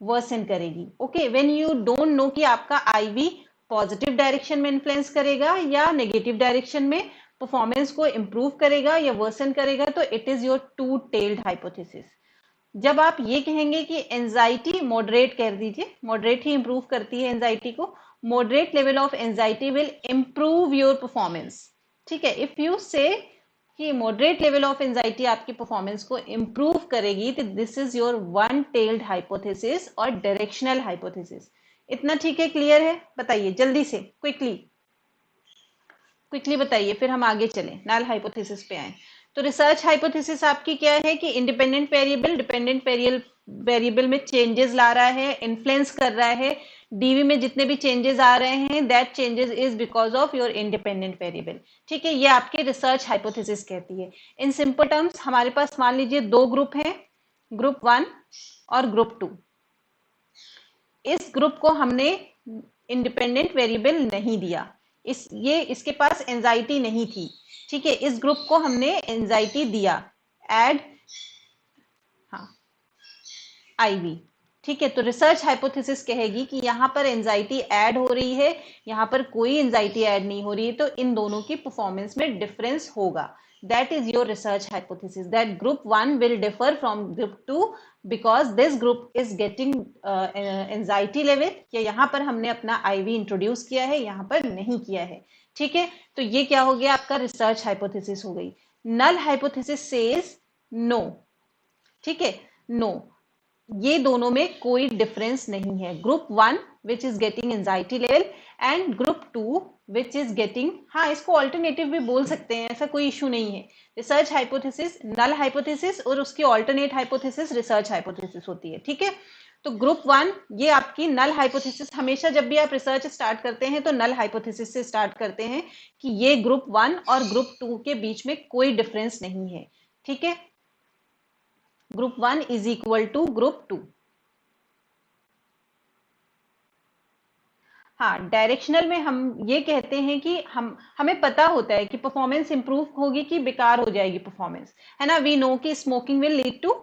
वर्सन करेगी। Okay, when you don't know कि आपका आईवी पॉजिटिव डायरेक्शन में इन्फ्लुएंस करेगा या नेगेटिव डायरेक्शन में परफॉर्मेंस को इंप्रूव करेगा या वर्सन करेगा, तो it is your to tailed hypothesis. जब आप ये कहेंगे कि एंजाइटी मॉडरेट, कर दीजिए मॉडरेट ही इंप्रूव करती है एंजाइटी को, moderate level of anxiety will improve your performance, ठीक है। इफ यू से कि मॉडरेट लेवल ऑफ एंजाइटी आपकी परफॉर्मेंस को इंप्रूव करेगी, तो this is your one tailed hypothesis और डायरेक्शनल हाइपोथेसिस। इतना ठीक है, क्लियर है, बताइए जल्दी से, क्विकली क्विकली बताइए, फिर हम आगे चलें, नल हाइपोथेसिस पे आए। तो रिसर्च हाइपोथेसिस आपकी क्या है कि इंडिपेंडेंट वेरिएबल डिपेंडेंट वेरिएबल में चेंजेस ला रहा है, इन्फ्लुएंस कर रहा है, डीवी में जितने भी चेंजेस आ रहे हैं, that changes is because of your independent variable, ठीक है, ये आपके रिसर्च हाइपोथेसिस कहती है। इन सिंपल टर्म्स हमारे पास मान लीजिए दो ग्रुप हैं, ग्रुप 1 और ग्रुप 2। इस ग्रुप को हमने इंडिपेंडेंट वेरिएबल नहीं दिया, इसके पास एंजाइटी नहीं थी, ठीक है, इस ग्रुप को हमने एंजाइटी दिया, एड, हाँ, आईवी, ठीक है। तो रिसर्च हाइपोथेसिस कहेगी कि यहां पर एंजाइटी ऐड हो रही है, यहां पर कोई एंजाइटी ऐड नहीं हो रही है, तो इन दोनों की परफॉर्मेंस में डिफरेंस होगा। That is your research hypothesis, that group 1 will differ from group 2 because this group is getting anxiety level, या यहां पर हमने अपना आईवी इंट्रोड्यूस किया है, यहां पर नहीं किया है, ठीक है। तो ये क्या हो गया, आपका रिसर्च हाइपोथेसिस हो गई। नल हाइपोथेसिस सेज नो, ठीक है, नो, ये दोनों में कोई डिफरेंस नहीं है। Group 1 which is getting anxiety level and group 2 which is getting, हाँ, इसको ऑल्टरनेटिव भी बोल सकते हैं, ऐसा कोई इशू नहीं है। रिसर्च हाइपोथेसिस नल हाइपोथेसिस और उसकी ऑल्टरनेट हाइपोथेसिस रिसर्च हाइपोथेसिस होती है, ठीक है। तो ग्रुप 1 ये आपकी नल हाइपोथेसिस, हमेशा जब भी आप रिसर्च स्टार्ट करते हैं तो नल हाइपोथेसिस से स्टार्ट करते हैं कि ये ग्रुप 1 और ग्रुप 2 के बीच में कोई डिफरेंस नहीं है, ठीक है। Group 1 is equal to group 2। हाँ, डायरेक्शनल में हम ये कहते हैं कि हमें पता होता है कि परफॉर्मेंस इंप्रूव होगी कि बेकार हो जाएगी परफॉर्मेंस, है ना। वी नो कि smoking will lead to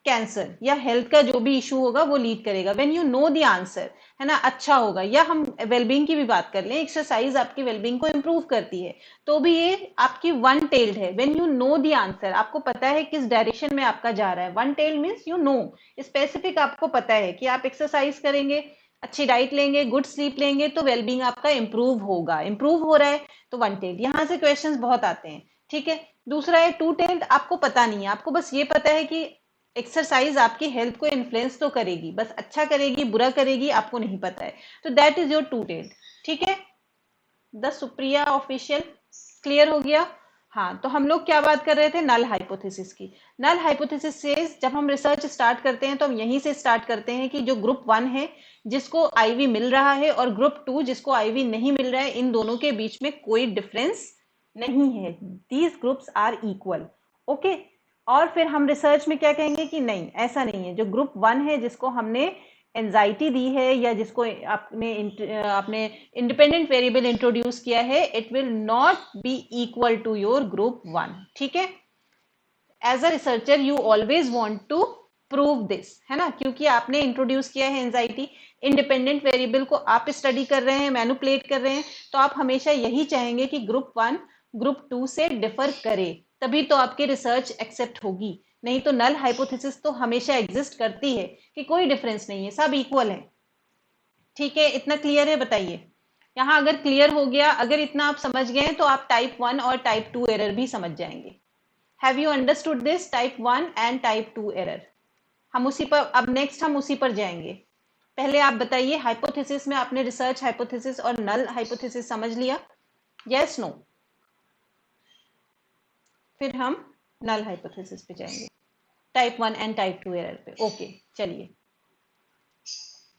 cancer या हेल्थ का जो भी इशू होगा वो लीड करेगा। When you know the answer, है ना, अच्छा होगा। या हम वेलबींग की भी बात कर लें, एक्सरसाइज आपकी वेलबींग को इंप्रूव करती है, तो भी ये आपकी वन टेल्ड है। When you know the answer, आपको पता है किस डायरेक्शन में आपका जा रहा है। One tailed means you know, specific आपको पता है कि आप एक्सरसाइज करेंगे, अच्छी डाइट लेंगे, गुड स्लीप लेंगे तो वेलबींग आपका इंप्रूव होगा। इंप्रूव हो रहा है तो वन टेल्ड। यहाँ से क्वेश्चंस बहुत आते हैं, ठीक है। दूसरा है टू टेल्ड, आपको पता नहीं है, आपको बस ये पता है कि एक्सरसाइज आपकी हेल्थ को इन्फ्लुएंस तो करेगी, बस अच्छा करेगी बुरा करेगी आपको नहीं पता है, तो that is your to tailed, ठीक है। द सुप्रिया ऑफिशियल, क्लियर हो गया। हाँ, तो हम लोग क्या बात कर रहे थे, नल हाइपोथेसिस की। नल हाइपोथेसिस से जब हम रिसर्च स्टार्ट करते हैं तो हम यहीं से स्टार्ट करते हैं कि जो ग्रुप 1 है जिसको आईवी मिल रहा है और ग्रुप 2 जिसको आईवी नहीं मिल रहा है, इन दोनों के बीच में कोई डिफरेंस नहीं है। These groups are equal, okay. और फिर हम रिसर्च में क्या कहेंगे कि नहीं, ऐसा नहीं है। जो ग्रुप 1 है जिसको हमने एंजाइटी दी है या जिसको आपने इंडिपेंडेंट वेरिएबल इंट्रोड्यूस किया है, it will not be equal to your group 1, ठीक है। As a researcher you always want to prove this, है ना, क्योंकि आपने इंट्रोड्यूस किया है एंजाइटी, इंडिपेंडेंट वेरिएबल को आप स्टडी कर रहे हैं, मैनिपुलेट कर रहे हैं, तो आप हमेशा यही चाहेंगे कि ग्रुप 1 ग्रुप 2 से डिफर करे, तभी तो आपकी रिसर्च एक्सेप्ट होगी। नहीं तो नल हाइपोथेसिस तो हमेशा एग्जिस्ट करती है कि कोई डिफरेंस नहीं है, सब इक्वल है, ठीक है। इतना क्लियर है, बताइए। यहाँ अगर क्लियर हो गया, अगर इतना आप समझ गए तो आप टाइप 1 और टाइप 2 एरर भी समझ जाएंगे। Have you understood this, type 1 and type 2 error? हम उसी पर अब नेक्स्ट हम उसी पर जाएंगे। पहले आप बताइए, हाइपोथेसिस में आपने रिसर्च हाइपोथेसिस और नल हाइपोथेसिस समझ लिया, यस नो? फिर हम नल हाइपोथेसिस पे जाएंगे, टाइप 1 एंड टाइप 2 एरर पे, ओके। चलिए,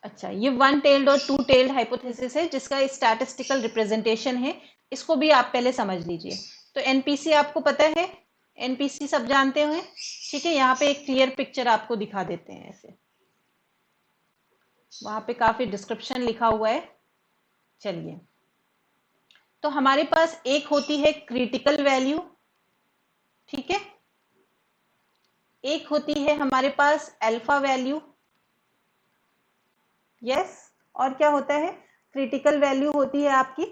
अच्छा, ये वन टेल्ड और टू टेल्ड हाइपोथेसिस है जिसका स्टैटिस्टिकल रिप्रेजेंटेशन है, इसको भी आप पहले समझ लीजिए। तो एनपीसी आपको पता है, एनपीसी सब जानते हैं, ठीक है। यहाँ पे एक क्लियर पिक्चर आपको दिखा देते हैं ऐसे, वहां पे काफी डिस्क्रिप्शन लिखा हुआ है। चलिए, तो हमारे पास एक होती है क्रिटिकल वैल्यू, ठीक है, एक होती है हमारे पास अल्फा वैल्यू, यस। और क्या होता है, क्रिटिकल वैल्यू होती है आपकी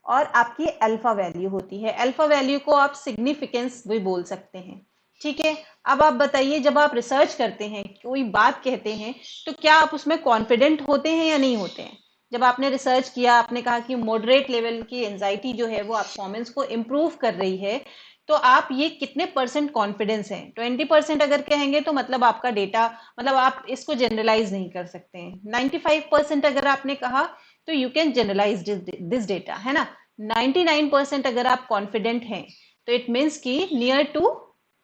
और आपकी अल्फा वैल्यू होती है। अल्फा वैल्यू को आप सिग्निफिकेंस भी बोल सकते हैं, ठीक है। अब आप बताइए, जब आप रिसर्च करते हैं, कोई बात कहते हैं, तो क्या आप उसमें कॉन्फिडेंट होते हैं या नहीं होते हैं? जब आपने रिसर्च किया, आपने कहा कि मॉडरेट लेवल की एंजाइटी जो है वो आप परफॉर्मेंस को इम्प्रूव कर रही है, तो आप ये कितने परसेंट कॉन्फिडेंस है? 20% अगर कहेंगे तो मतलब आपका डेटा, मतलब आप इसको जनरलाइज नहीं कर सकते हैं। 95% अगर आपने कहा तो you can generalize this data, है ना। 99% अगर आप कॉन्फिडेंट हैं तो इट मीन्स कि नियर टू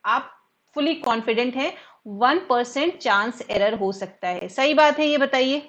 आप फुली कॉन्फिडेंट हैं। 1% चांस एरर हो सकता है, सही बात है, ये बताइए।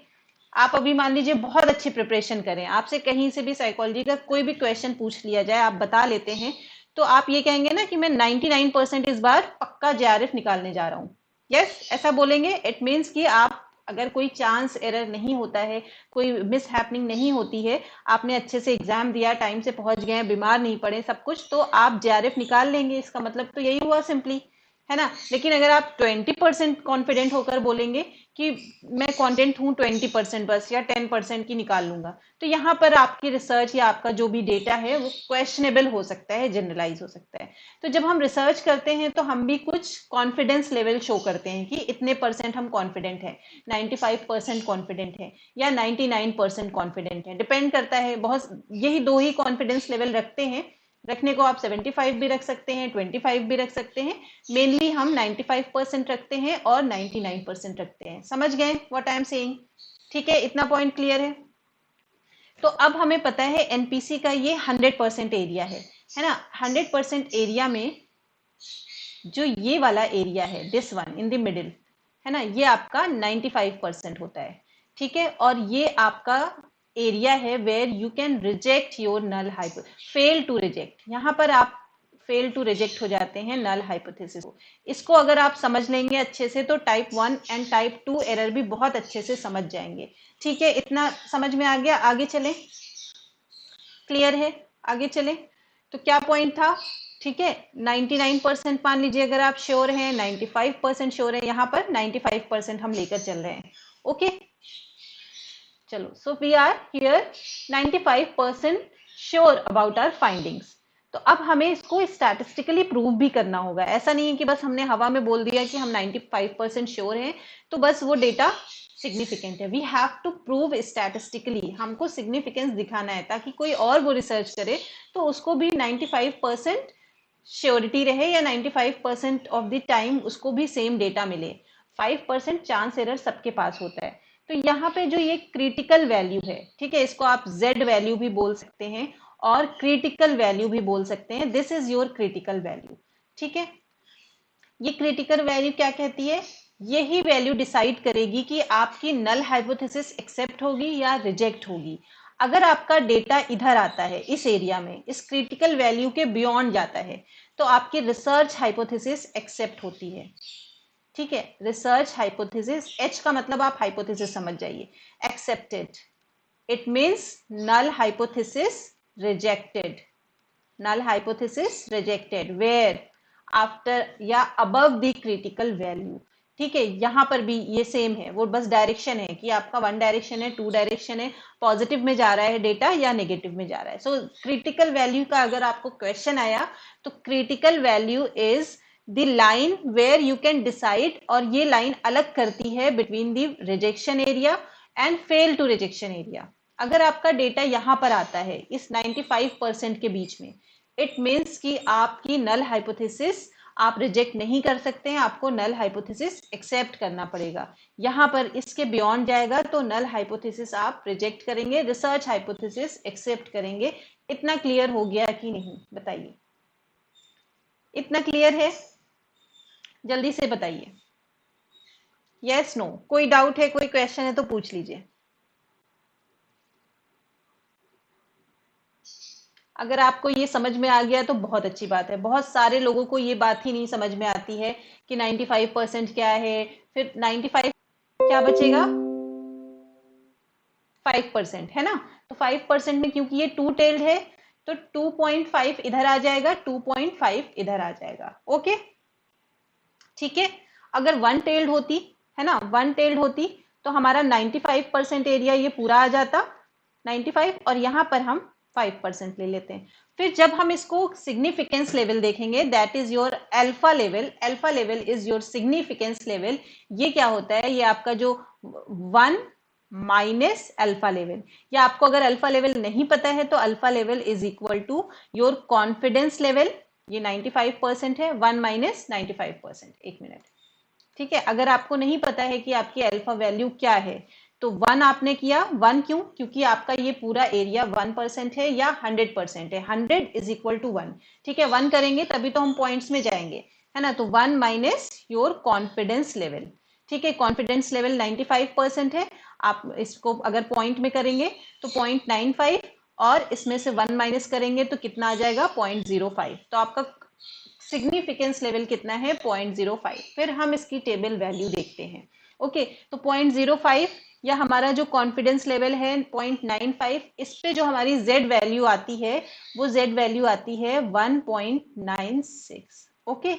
आप अभी मान लीजिए बहुत अच्छी प्रिपरेशन करें, आपसे कहीं से भी साइकोलॉजी का कोई भी क्वेश्चन पूछ लिया जाए, आप बता लेते हैं, तो आप ये कहेंगे ना कि मैं 99% इस बार पक्का जेआरएफ निकालने जा रहा हूँ, यस, ऐसा बोलेंगे। इट मीन्स कि आप, अगर कोई चांस एरर नहीं होता है, कोई मिस हैपनिंग नहीं होती है, आपने अच्छे से एग्जाम दिया, टाइम से पहुंच गए, बीमार नहीं पड़े, सब कुछ, तो आप जेआरएफ निकाल लेंगे। इसका मतलब तो यही हुआ सिंपली, है ना। लेकिन अगर आप 20% कॉन्फिडेंट होकर बोलेंगे कि मैं कॉन्फिडेंट हूँ 20% बस, या 10% की निकाल लूंगा, तो यहाँ पर आपकी रिसर्च या आपका जो भी डेटा है वो क्वेश्चनेबल हो सकता है, जनरलाइज हो सकता है। तो जब हम रिसर्च करते हैं तो हम भी कुछ कॉन्फिडेंस लेवल शो करते हैं कि इतने परसेंट हम कॉन्फिडेंट हैं, 95% कॉन्फिडेंट है या 99% कॉन्फिडेंट है, डिपेंड करता है। बहुत, यही दो ही कॉन्फिडेंस लेवल रखते हैं, रखने को आप 75 भी रख सकते हैं, 25 भी रख सकते हैं। मेनली हम 95% रखते हैं और 99% रखते हैं। समझ गए व्हाट आई एम सेइंग? ठीक है, इतना पॉइंट क्लियर है। तो अब हमें पता है एनपीसी का ये 100% एरिया है ना। 100% एरिया में जो ये वाला एरिया है, this one in the middle, है ना, ये आपका 95% होता है, ठीक है। और ये आपका एरिया है where you can reject your null hypo, fail to reject, यहाँ पर आप फेल टू रिजेक्ट हो जाते हैं नल हाइपोथेसिस को। इसको अगर आप समझ लेंगे अच्छे से तो टाइप 1 एंड टाइप 2 एरर भी बहुत अच्छे से समझ जाएंगे, ठीक है। इतना समझ में आ गया, आगे चलें, क्लियर है, आगे चलें। तो क्या पॉइंट था, ठीक है, 99% मान लीजिए अगर आप श्योर हैं, 95% श्योर है, यहाँ पर 95% हम लेकर चल रहे हैं। ओके, चलो, so we are here 95% sure about our findings. तो अब हमें इसको स्टैटिस्टिकली प्रूव भी करना होगा। ऐसा नहीं है कि बस हमने हवा में बोल दिया कि हम 95% श्योर हैं तो बस वो डेटा सिग्निफिकेंट है। We have to prove statistically, हमको सिग्निफिकेंस दिखाना है ताकि कोई और वो रिसर्च करे तो उसको भी 95% श्योरिटी रहे या 95% ऑफ द टाइम उसको भी सेम डेटा मिले। 5% चांस एरर सबके पास होता है। तो यहाँ पे जो ये क्रिटिकल वैल्यू है, ठीक है, इसको आप जेड वैल्यू भी बोल सकते हैं और क्रिटिकल वैल्यू भी बोल सकते हैं। This is your critical value. ठीक है, ये क्रिटिकल वैल्यू क्या कहती है? यही वैल्यू डिसाइड करेगी कि आपकी नल हाइपोथेसिस एक्सेप्ट होगी या रिजेक्ट होगी। अगर आपका डेटा इधर आता है, इस एरिया में, इस क्रिटिकल वैल्यू के बियॉन्ड जाता है, तो आपकी रिसर्च हाइपोथेसिस एक्सेप्ट होती है। ठीक है, रिसर्च हाइपोथेसिस, एच का मतलब आप हाइपोथेसिस समझ जाइए, accepted. It means null hypothesis rejected. null hypothesis rejected where after या above the critical value। ठीक है, यहां पर भी ये सेम है, वो बस डायरेक्शन है कि आपका वन डायरेक्शन है, टू डायरेक्शन है, पॉजिटिव में जा रहा है डेटा या नेगेटिव में जा रहा है। सो क्रिटिकल वैल्यू का अगर आपको क्वेश्चन आया तो critical value is the line where you can decide, और ये लाइन अलग करती है between the rejection area and fail to rejection area. अगर आपका डेटा यहां पर आता है इस 95% के बीच में, इट मीन्स कि आपकी नल हाइपोथेसिस आप रिजेक्ट नहीं कर सकते हैं, आपको नल हाइपोथेसिस एक्सेप्ट करना पड़ेगा। यहां पर इसके बियॉन्ड जाएगा तो नल हाइपोथेसिस आप रिजेक्ट करेंगे, रिसर्च हाइपोथेसिस एक्सेप्ट करेंगे। इतना क्लियर हो गया कि नहीं, बताइए, इतना क्लियर है? जल्दी से बताइए, यस नो, कोई डाउट है, कोई क्वेश्चन है तो पूछ लीजिए। अगर आपको ये समझ में आ गया तो बहुत अच्छी बात है। बहुत सारे लोगों को ये बात ही नहीं समझ में आती है कि 95% क्या है, फिर 95 क्या बचेगा, 5% है ना। तो 5% में क्योंकि ये टू टेल्ड है तो 2.5 इधर आ जाएगा, 2.5 इधर आ जाएगा। ओके, ठीक है। अगर वन टेल्ड होती, है ना, वन टेल्ड होती तो हमारा 95% एरिया ये पूरा आ जाता, 95, और यहां पर हम 5% ले लेते हैं। फिर जब हम इसको सिग्निफिकेंस लेवल देखेंगे, that is your alpha level. Alpha level is your significance level. ये क्या होता है? ये आपका जो 1 माइनस अल्फा लेवल, या आपको अगर अल्फा लेवल नहीं पता है तो alpha level is equal to your confidence level. ये 95% है, 1 माइनस 95%। एक मिनट, ठीक है। अगर आपको नहीं पता है कि आपकी अल्फा वैल्यू क्या है तो 1 आपने किया, 1 क्यों? क्योंकि आपका ये पूरा एरिया 1% है या 100% है, 100 इज इक्वल टू 1। ठीक है, 1 करेंगे तभी तो हम पॉइंट्स में जाएंगे, है ना। तो 1 माइनस योर कॉन्फिडेंस लेवल। ठीक है, कॉन्फिडेंस लेवल 95% है, आप इसको अगर पॉइंट में करेंगे तो 0.95, और इसमें से 1 माइनस करेंगे तो कितना आ जाएगा? 0.05। तो आपका सिग्निफिकेंस लेवल कितना है? 0.05। फिर हम इसकी टेबल वैल्यू देखते हैं। ओके, तो 0.05 या हमारा जो कॉन्फिडेंस लेवल है 0.95, इस पे जो हमारी जेड वैल्यू आती है वो जेड वैल्यू आती है 1.96। ओके,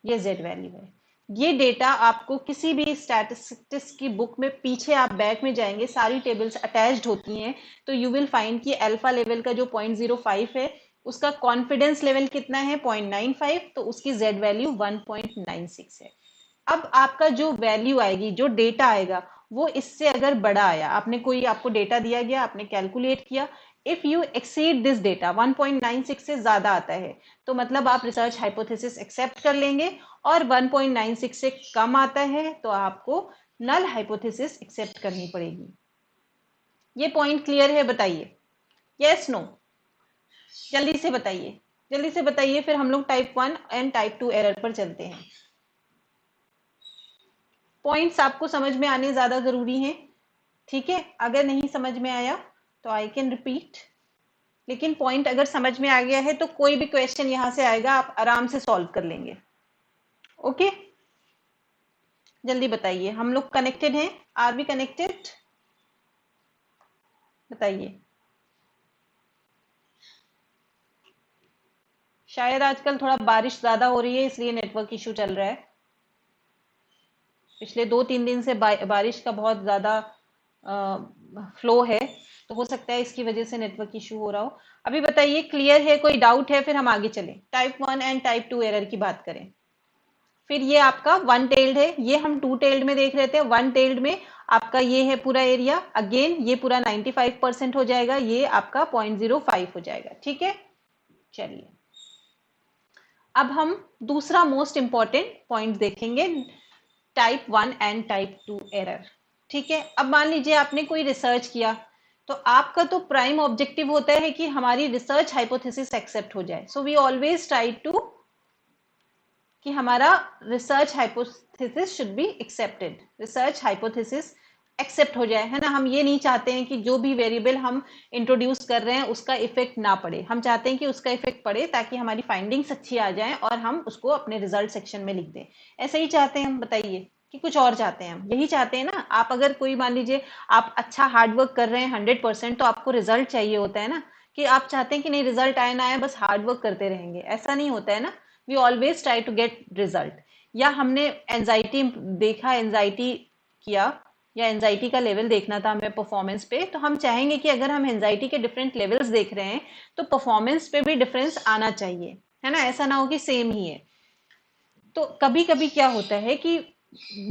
ये जेड वैल्यू है। ये डेटा आपको किसी भी स्टैटिस्टिक्स की बुक में, पीछे आप बैक में जाएंगे, सारी टेबल्स अटैच्ड होती हैं, तो यू विल फाइंड कि अल्फा लेवल का जो 0.05 है उसका कॉन्फिडेंस लेवल कितना है? 0.95, तो उसकी जेड वैल्यू 1.96 है। अब आपका जो वैल्यू आएगी, जो डेटा आएगा, वो इससे अगर बड़ा आया, आपने कोई, आपको डेटा दिया गया, आपने कैलकुलेट किया, if you exceed this data, 1.96 से ज्यादा आता है तो मतलब आप रिसर्च हाइपोथेसिस एक्सेप्ट कर लेंगे, और 1.96 से कम आता है तो आपको नल हाइपोथेसिस एक्सेप्ट करनी पड़ेगी। ये पॉइंट क्लियर है? बताइए, यस नो, जल्दी से बताइए, जल्दी से बताइए, फिर हम लोग टाइप 1 एंड टाइप 2 एरर पर चलते हैं। पॉइंट्स आपको समझ में आने ज्यादा जरूरी हैं, ठीक है। अगर नहीं समझ में आया तो आई कैन रिपीट, लेकिन पॉइंट अगर समझ में आ गया है तो कोई भी क्वेश्चन यहां से आएगा आप आराम से सॉल्व कर लेंगे। ओके, जल्दी बताइए, हम लोग कनेक्टेड हैं? Are we connected? बताइए। शायद आजकल थोड़ा बारिश ज्यादा हो रही है इसलिए नेटवर्क इशू चल रहा है। पिछले 2-3 दिन से बारिश का बहुत ज्यादा फ्लो है, तो हो सकता है इसकी वजह से नेटवर्क इशू हो रहा हो। अभी बताइए, क्लियर है? कोई डाउट है? फिर हम आगे चलें, टाइप 1 एंड टाइप 2 एरर की बात करें। फिर ये आपका वन टेल्ड है, ये हम टू टेल्ड में देख रहे थे। वन टेल्ड में आपका ये है पूरा एरिया, अगेन ये पूरा 95% हो जाएगा, ये आपका 0.05 हो जाएगा। ठीक है, चलिए अब हम दूसरा मोस्ट इंपॉर्टेंट पॉइंट देखेंगे, टाइप 1 एंड टाइप 2 एरर। ठीक है, अब मान लीजिए आपने कोई रिसर्च किया, तो आपका तो प्राइम ऑब्जेक्टिव होता है कि हमारी रिसर्च हाइपोथेसिस एक्सेप्ट हो जाए। So we always try to कि हमारा research hypothesis should be accepted, research hypothesis accept हो जाए, है ना। हम ये नहीं चाहते हैं कि जो भी वेरिएबल हम इंट्रोड्यूस कर रहे हैं उसका इफेक्ट ना पड़े, हम चाहते हैं कि उसका इफेक्ट पड़े ताकि हमारी फाइंडिंग्स अच्छी आ जाएं और हम उसको अपने रिजल्ट सेक्शन में लिख दें। ऐसा ही चाहते हैं हम? बताइए कि कुछ और चाहते हैं? हम यही चाहते हैं ना। आप अगर कोई मान लीजिए आप अच्छा हार्डवर्क कर रहे हैं 100%, तो आपको रिजल्ट चाहिए होता है ना, कि आप चाहते हैं कि नहीं रिजल्ट आए ना आए बस हार्डवर्क करते रहेंगे, ऐसा नहीं होता है ना। We always try to get result. या हमने एंजाइटी देखा, एंजाइटी किया, या एंजाइटी का लेवल देखना था हमें परफॉर्मेंस पे, तो हम चाहेंगे कि अगर हम एंजाइटी के डिफरेंट लेवल्स देख रहे हैं तो परफॉर्मेंस पे भी डिफरेंस आना चाहिए, है ना। ऐसा ना हो कि सेम ही है। तो कभी कभी क्या होता है कि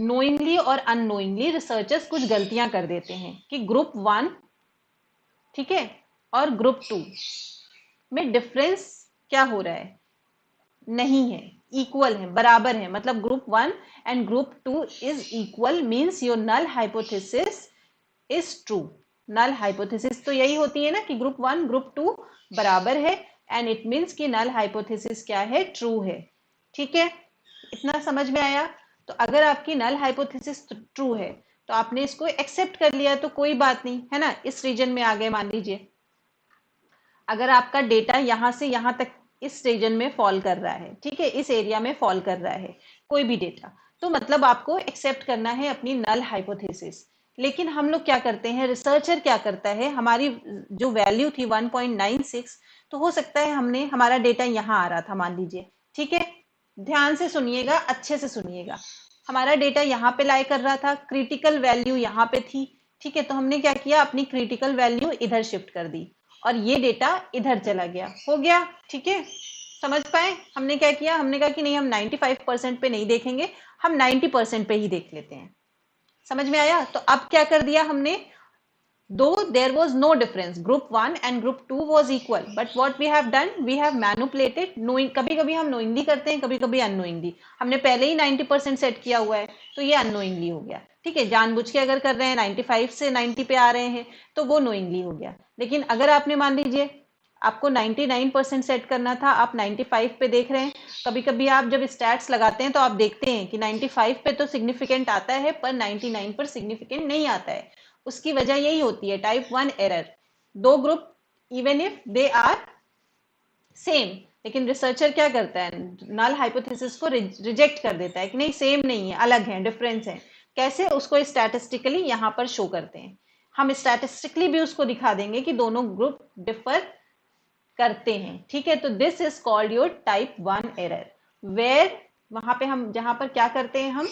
नोइंगली और अननोइंगली रिसर्चर्स कुछ गलतियां कर देते हैं कि ग्रुप 1, ठीक है, और ग्रुप 2 में डिफरेंस क्या हो रहा है, नहीं है, इक्वल है, बराबर है। मतलब group 1 and group 2 is equal, means your null hypothesis is true. Null hypothesis तो यही होती है ना कि ग्रुप 1 ग्रुप 2 बराबर है, एंड इट मीन्स कि नल हाइपोथेसिस क्या है, ट्रू है। ठीक है, इतना समझ में आया? तो अगर आपकी नल हाइपोथेसिस ट्रू है तो आपने इसको एक्सेप्ट कर लिया तो कोई बात नहीं, है ना। इस रीजन में आ गए, मान लीजिए अगर आपका डेटा यहां से यहां तक इस रीजन में फॉल कर रहा है, ठीक है, इस एरिया में फॉल कर रहा है कोई भी डेटा, तो मतलब आपको एक्सेप्ट करना है अपनी नल हाइपोथेसिस। लेकिन हम लोग क्या करते हैं, रिसर्चर क्या करता है, हमारी जो वैल्यू थी 1.96, तो हो सकता है हमने हमारा डेटा यहाँ आ रहा था मान लीजिए, ठीक है, ध्यान से सुनिएगा, अच्छे से सुनिएगा। हमारा डेटा यहाँ पे लाई कर रहा था, क्रिटिकल वैल्यू यहाँ पे थी, ठीक है, तो हमने क्या किया, अपनी क्रिटिकल वैल्यू इधर शिफ्ट कर दी और ये डेटा इधर चला गया, हो गया। ठीक है, समझ पाए? हमने क्या किया, हमने कहा कि नहीं हम 95% पे नहीं देखेंगे, हम 90% पे ही देख लेते हैं। समझ में आया? तो अब क्या कर दिया हमने, though there was no difference, group 1 and group 2 was equal, but what we have done, we have manipulated knowing। कभी कभी हम knowingly करते हैं, कभी कभी unknowingly। हमने पहले ही 90% सेट किया हुआ है तो ये unknowingly हो गया। ठीक है, जानबूझ के अगर कर रहे हैं 95 से 90 पे आ रहे हैं तो वो knowingly हो गया। लेकिन अगर आपने मान लीजिए आपको 99% सेट करना था, आप 95 पे देख रहे हैं। कभी कभी आप जब स्टैट्स लगाते हैं तो आप देखते हैं कि 95 पे तो सिग्निफिकेंट आता है पर 99 पर सिग्निफिकेंट नहीं आता है। उसकी वजह यही होती है, टाइप 1 एरर। दो group even if they are same, लेकिन रिसर्चर क्या करता है, नल हाइपोथेसिस को रिजेक्ट कर देता है कि नहीं सेम नहीं है, अलग है, डिफरेंस है। कैसे? उसको स्टैटिस्टिकली यहां पर शो करते हैं। हम स्टैटिस्टिकली भी उसको दिखा देंगे कि दोनों ग्रुप डिफर करते हैं। ठीक है, तो this is called your type 1 error, where वहां पे हम जहां पर क्या करते हैं हम,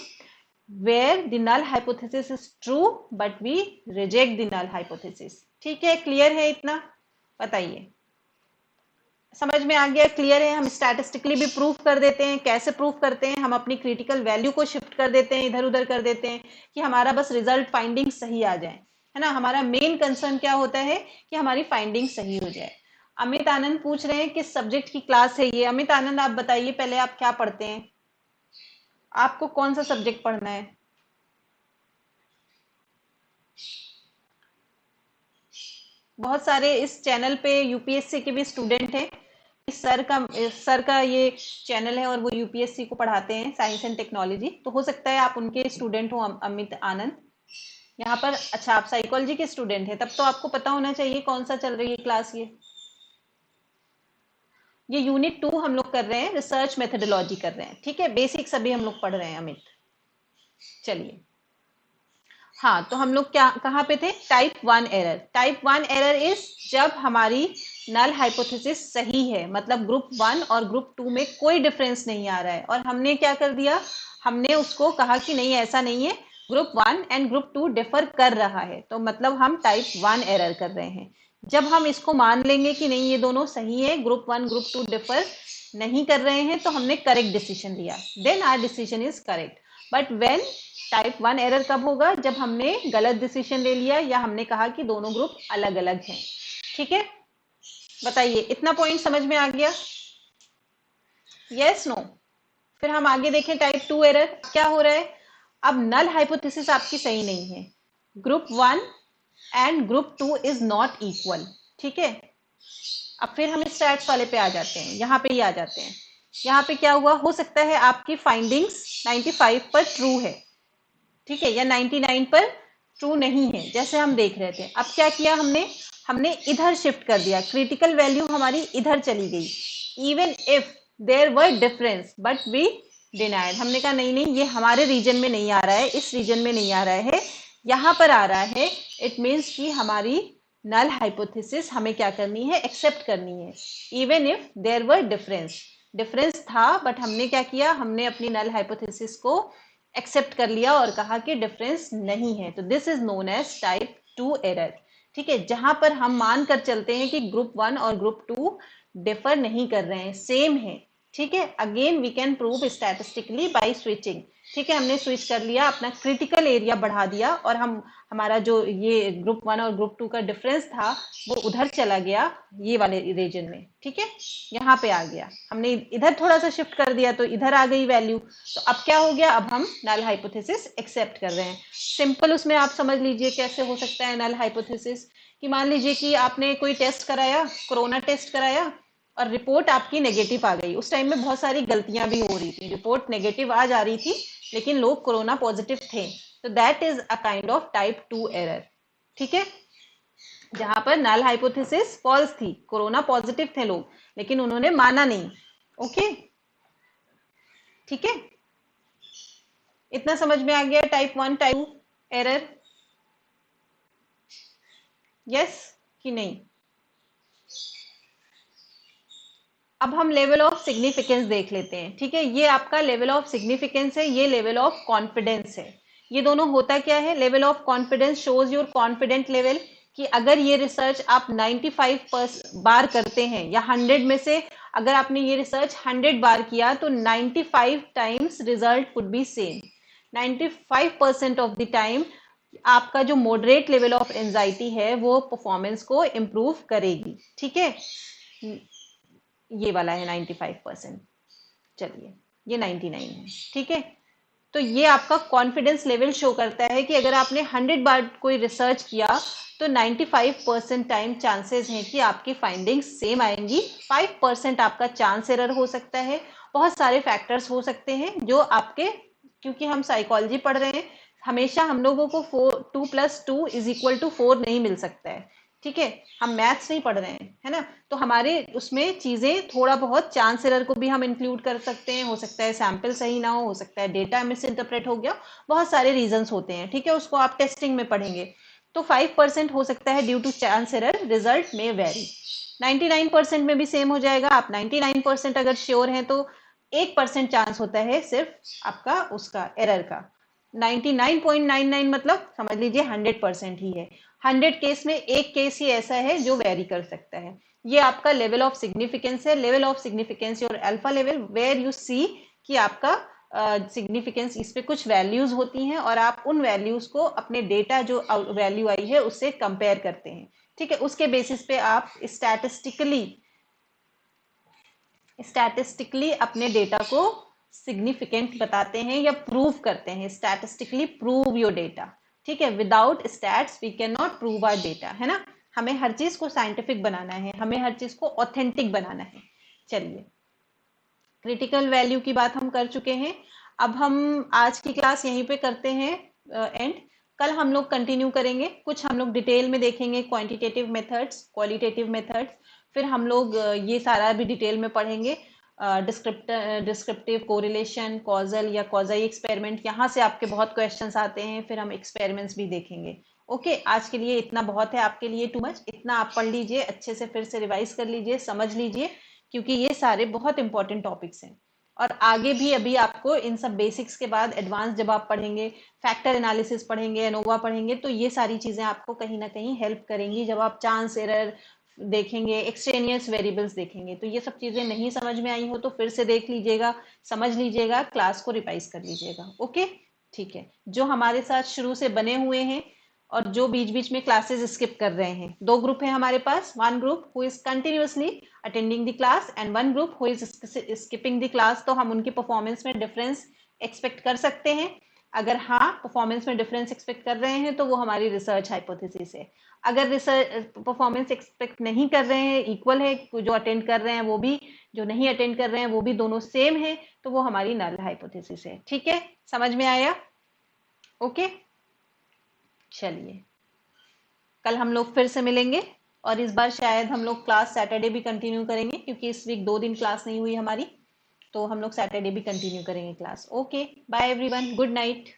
where the null hypothesis is true but we reject the null hypothesis। ठीक है, क्लियर है इतना? बताइए, समझ में आ गया? क्लियर है? हम स्टैटिस्टिकली भी प्रूफ कर देते हैं। कैसे प्रूफ करते हैं, हम अपनी क्रिटिकल वैल्यू को शिफ्ट कर देते हैं, इधर उधर कर देते हैं कि हमारा बस रिजल्ट फाइंडिंग सही आ जाए, है ना। हमारा मेन कंसर्न क्या होता है कि हमारी फाइंडिंग सही हो जाए। अमित आनंद पूछ रहे हैं किस सब्जेक्ट की क्लास है ये। अमित आनंद आप बताइए पहले, आप क्या पढ़ते हैं, आपको कौन सा सब्जेक्ट पढ़ना है? बहुत सारे इस चैनल पे यूपीएससी के भी स्टूडेंट हैं। इस सर का ये चैनल है और वो यूपीएससी को पढ़ाते हैं, साइंस एंड टेक्नोलॉजी। तो हो सकता है आप उनके स्टूडेंट हो, अमित आनंद यहाँ पर। अच्छा, आप साइकोलॉजी के स्टूडेंट हैं, तब तो आपको पता होना चाहिए कौन सा चल रही है क्लास। ये यूनिट 2 हम लोग कर रहे हैं, रिसर्च मेथोडोलॉजी कर रहे हैं। ठीक है, बेसिक्स अभी हम लोग पढ़ रहे हैं अमित। चलिए हाँ, तो हम लोग क्या कहाँ पे थे? Type 1 error. Type 1 error is जब हमारी नल हाइपोथेसिस सही है, मतलब ग्रुप 1 और ग्रुप 2 में कोई डिफरेंस नहीं आ रहा है, और हमने क्या कर दिया, हमने उसको कहा कि नहीं ऐसा नहीं है, ग्रुप 1 एंड ग्रुप 2 डिफर कर रहा है, तो मतलब हम टाइप 1 एरर कर रहे हैं। जब हम इसको मान लेंगे कि नहीं ये दोनों सही है, ग्रुप 1 ग्रुप 2 डिफर नहीं कर रहे हैं, तो हमने करेक्ट डिसीजन लिया, then our decision is correct. But when type 1 error कब होगा? जब हमने गलत डिसीजन ले लिया या हमने कहा कि दोनों ग्रुप अलग अलग हैं। ठीक है, बताइए इतना पॉइंट समझ में आ गया? Yes no? फिर हम आगे देखें टाइप 2 एरर क्या हो रहा है। अब नल हाइपोथेसिस आपकी सही नहीं है, group 1 and group 2 is not equal. ठीक है, अब फिर हम स्टैट्स वाले पे आ जाते हैं, यहाँ पे ही आ जाते हैं। यहाँ पे क्या हुआ, हो सकता है आपकी फाइंडिंग्स 95 पर ट्रू है, ठीक है, या 99 पर ट्रू नहीं है, जैसे हम देख रहे थे। अब क्या किया हमने, हमने इधर शिफ्ट कर दिया, क्रिटिकल वैल्यू हमारी इधर चली गई। Even if there were difference but we denied, हमने कहा नहीं नहीं ये हमारे रीजन में नहीं आ रहा है, इस रीजन में नहीं आ रहा है, यहाँ पर आ रहा है। इट मीन्स कि हमारी नल हाइपोथेसिस हमें क्या करनी है, एक्सेप्ट करनी है, even if there were difference. Difference था बट हमने क्या किया, हमने अपनी नल हाइपोथेसिस को एक्सेप्ट कर लिया और कहा कि डिफरेंस नहीं है, तो this is known as type 2 error. ठीक है, जहां पर हम मान कर चलते हैं कि ग्रुप 1 और ग्रुप 2 डिफर नहीं कर रहे हैं, सेम है। ठीक है, again we can prove statistically by switching. ठीक है, हमने स्विच कर लिया, अपना क्रिटिकल एरिया बढ़ा दिया, और हम हमारा जो ये ग्रुप 1 और ग्रुप 2 का डिफरेंस था वो उधर चला गया, ये वाले रीजन में। ठीक है, यहाँ पे आ गया, हमने इधर थोड़ा सा शिफ्ट कर दिया तो इधर आ गई वैल्यू। तो अब क्या हो गया, अब हम नल हाइपोथेसिस एक्सेप्ट कर रहे हैं। सिंपल उसमें आप समझ लीजिए कैसे हो सकता है नल हाइपोथेसिस, कि मान लीजिए कि आपने कोई टेस्ट कराया, कोरोना टेस्ट कराया, और रिपोर्ट आपकी नेगेटिव आ गई। उस टाइम में बहुत सारी गलतियां भी हो रही थी, रिपोर्ट नेगेटिव आ जा रही थी लेकिन लोग कोरोना पॉजिटिव थे, तो that is a kind of type 2 error. ठीक है, जहां पर नल हाइपोथेसिस फॉल्स थी, कोरोना पॉजिटिव थे लोग लेकिन उन्होंने माना नहीं। ओके, ठीक है, इतना समझ में आ गया टाइप 1 टाइप एरर? यस कि नहीं? अब हम लेवल ऑफ सिग्निफिकेंस देख लेते हैं। ठीक है, ये आपका लेवल ऑफ सिग्निफिकेंस है, ये लेवल ऑफ कॉन्फिडेंस है। ये दोनों होता क्या है, level of confidence shows your confident level, कि अगर ये रिसर्च आप 95 बार करते हैं, या 100 में से अगर आपने ये रिसर्च 100 बार किया तो 95 times result would be same. 95% of the time आपका जो मॉडरेट लेवल ऑफ एंजाइटी है वो परफॉर्मेंस को इम्प्रूव करेगी। ठीक है, ये वाला है 95%, चलिए ये 99 है। ठीक है, तो ये आपका कॉन्फिडेंस लेवल शो करता है कि अगर आपने 100 बार कोई रिसर्च किया तो 95% टाइम चांसेस हैं कि आपकी फाइंडिंग्स सेम आएंगी। 5% आपका चांस एरर हो सकता है। बहुत सारे फैक्टर्स हो सकते हैं जो आपके, क्योंकि हम साइकोलॉजी पढ़ रहे हैं, हमेशा हम लोगों को 2 + 2 = 4 नहीं मिल सकता है। ठीक है, हम मैथ्स नहीं पढ़ रहे हैं, है ना, तो हमारे उसमें चीजें थोड़ा बहुत चांस एरर को भी हम इंक्लूड कर सकते हैं, हो सकता है सैंपल सही ना हो सकता है डेटा मिस इंटरप्रेट हो गया, बहुत सारे रीजंस होते हैं। ठीक है, उसको आप टेस्टिंग में पढ़ेंगे। तो 5% हो सकता है due to chance error, result में वेरी। 99% में भी सेम हो जाएगा, आप 99% अगर श्योर हैं तो 1% चांस होता है सिर्फ आपका उसका एरर का। 99.99 मतलब समझ लीजिए 100% ही है। 100 केस में एक केस ही ऐसा है जो वेरी कर सकता है। ये आपका लेवल ऑफ सिग्निफिकेंस है। लेवल ऑफ सिग्निफिकेंस और alpha level, where you see कि आपका सिग्निफिकेंस, इस पे कुछ वैल्यूज होती हैं और आप उन वैल्यूज को अपने डेटा जो वैल्यू आई है उससे कंपेयर करते हैं। ठीक है, उसके बेसिस पे आप स्टैटिस्टिकली अपने डेटा को सिग्निफिकेंट बताते हैं या प्रूव करते हैं। Statistically prove your data. ठीक है, without stats we can not prove our data, है ना। हमें हर चीज को साइंटिफिक बनाना है, हमें हर चीज को ऑथेंटिक बनाना है। चलिए, क्रिटिकल वैल्यू की बात हम कर चुके हैं। अब हम आज की क्लास यहीं पे करते हैं एंड। कल हम लोग कंटिन्यू करेंगे, कुछ हम लोग डिटेल में देखेंगे, क्वांटिटेटिव मेथड्स, क्वालिटेटिव मेथड्स, फिर हम लोग ये सारा भी डिटेल में पढ़ेंगे। डिस्क्रिप्टिव कोरिलेशन, कॉजल या कॉजाई एक्सपेरिमेंट, यहाँ से आपके बहुत क्वेश्चंस आते हैं। फिर हम एक्सपेरिमेंट्स भी देखेंगे। ओके, आज के लिए इतना बहुत है, आपके लिए टू मच। इतना आप पढ़ लीजिए, अच्छे से फिर से रिवाइज कर लीजिए, समझ लीजिए, क्योंकि ये सारे बहुत इंपॉर्टेंट टॉपिक्स हैं। और आगे भी अभी आपको इन सब बेसिक्स के बाद एडवांस जब आप पढ़ेंगे, फैक्टर एनालिसिस पढ़ेंगे, एनोवा पढ़ेंगे, तो ये सारी चीजें आपको कहीं ना कहीं हेल्प करेंगी। जब आप चांस एरर देखेंगे, एक्सट्रेनियस वेरिएबल्स देखेंगे, तो ये सब चीजें नहीं समझ में आई हो तो फिर से देख लीजिएगा, समझ लीजिएगा, क्लास को रिवाइज कर लीजिएगा। ओके, ठीक है। जो हमारे साथ शुरू से बने हुए हैं और जो बीच बीच में क्लासेस स्किप कर रहे हैं, दो ग्रुप है हमारे पास। One group who is continuously attending the class and one group who is skipping the class. तो हम उनकी परफॉर्मेंस में डिफरेंस एक्सपेक्ट कर सकते हैं। अगर हाँ, परफॉर्मेंस में डिफरेंस एक्सपेक्ट कर रहे हैं तो वो हमारी रिसर्च हाइपोथेसिस है। अगर रिसर्च परफॉर्मेंस एक्सपेक्ट नहीं कर रहे हैं, इक्वल है, जो अटेंड कर रहे हैं वो भी, जो नहीं अटेंड कर रहे हैं वो भी, दोनों सेम है, तो वो हमारी नल हाइपोथेसिस है। ठीक है, समझ में आया? ओके, चलिए, कल हम लोग फिर से मिलेंगे और इस बार शायद हम लोग क्लास सैटरडे भी कंटिन्यू करेंगे, क्योंकि इस वीक 2 दिन क्लास नहीं हुई हमारी, तो हम लोग सैटरडे भी कंटिन्यू करेंगे class. Okay, bye everyone, good night.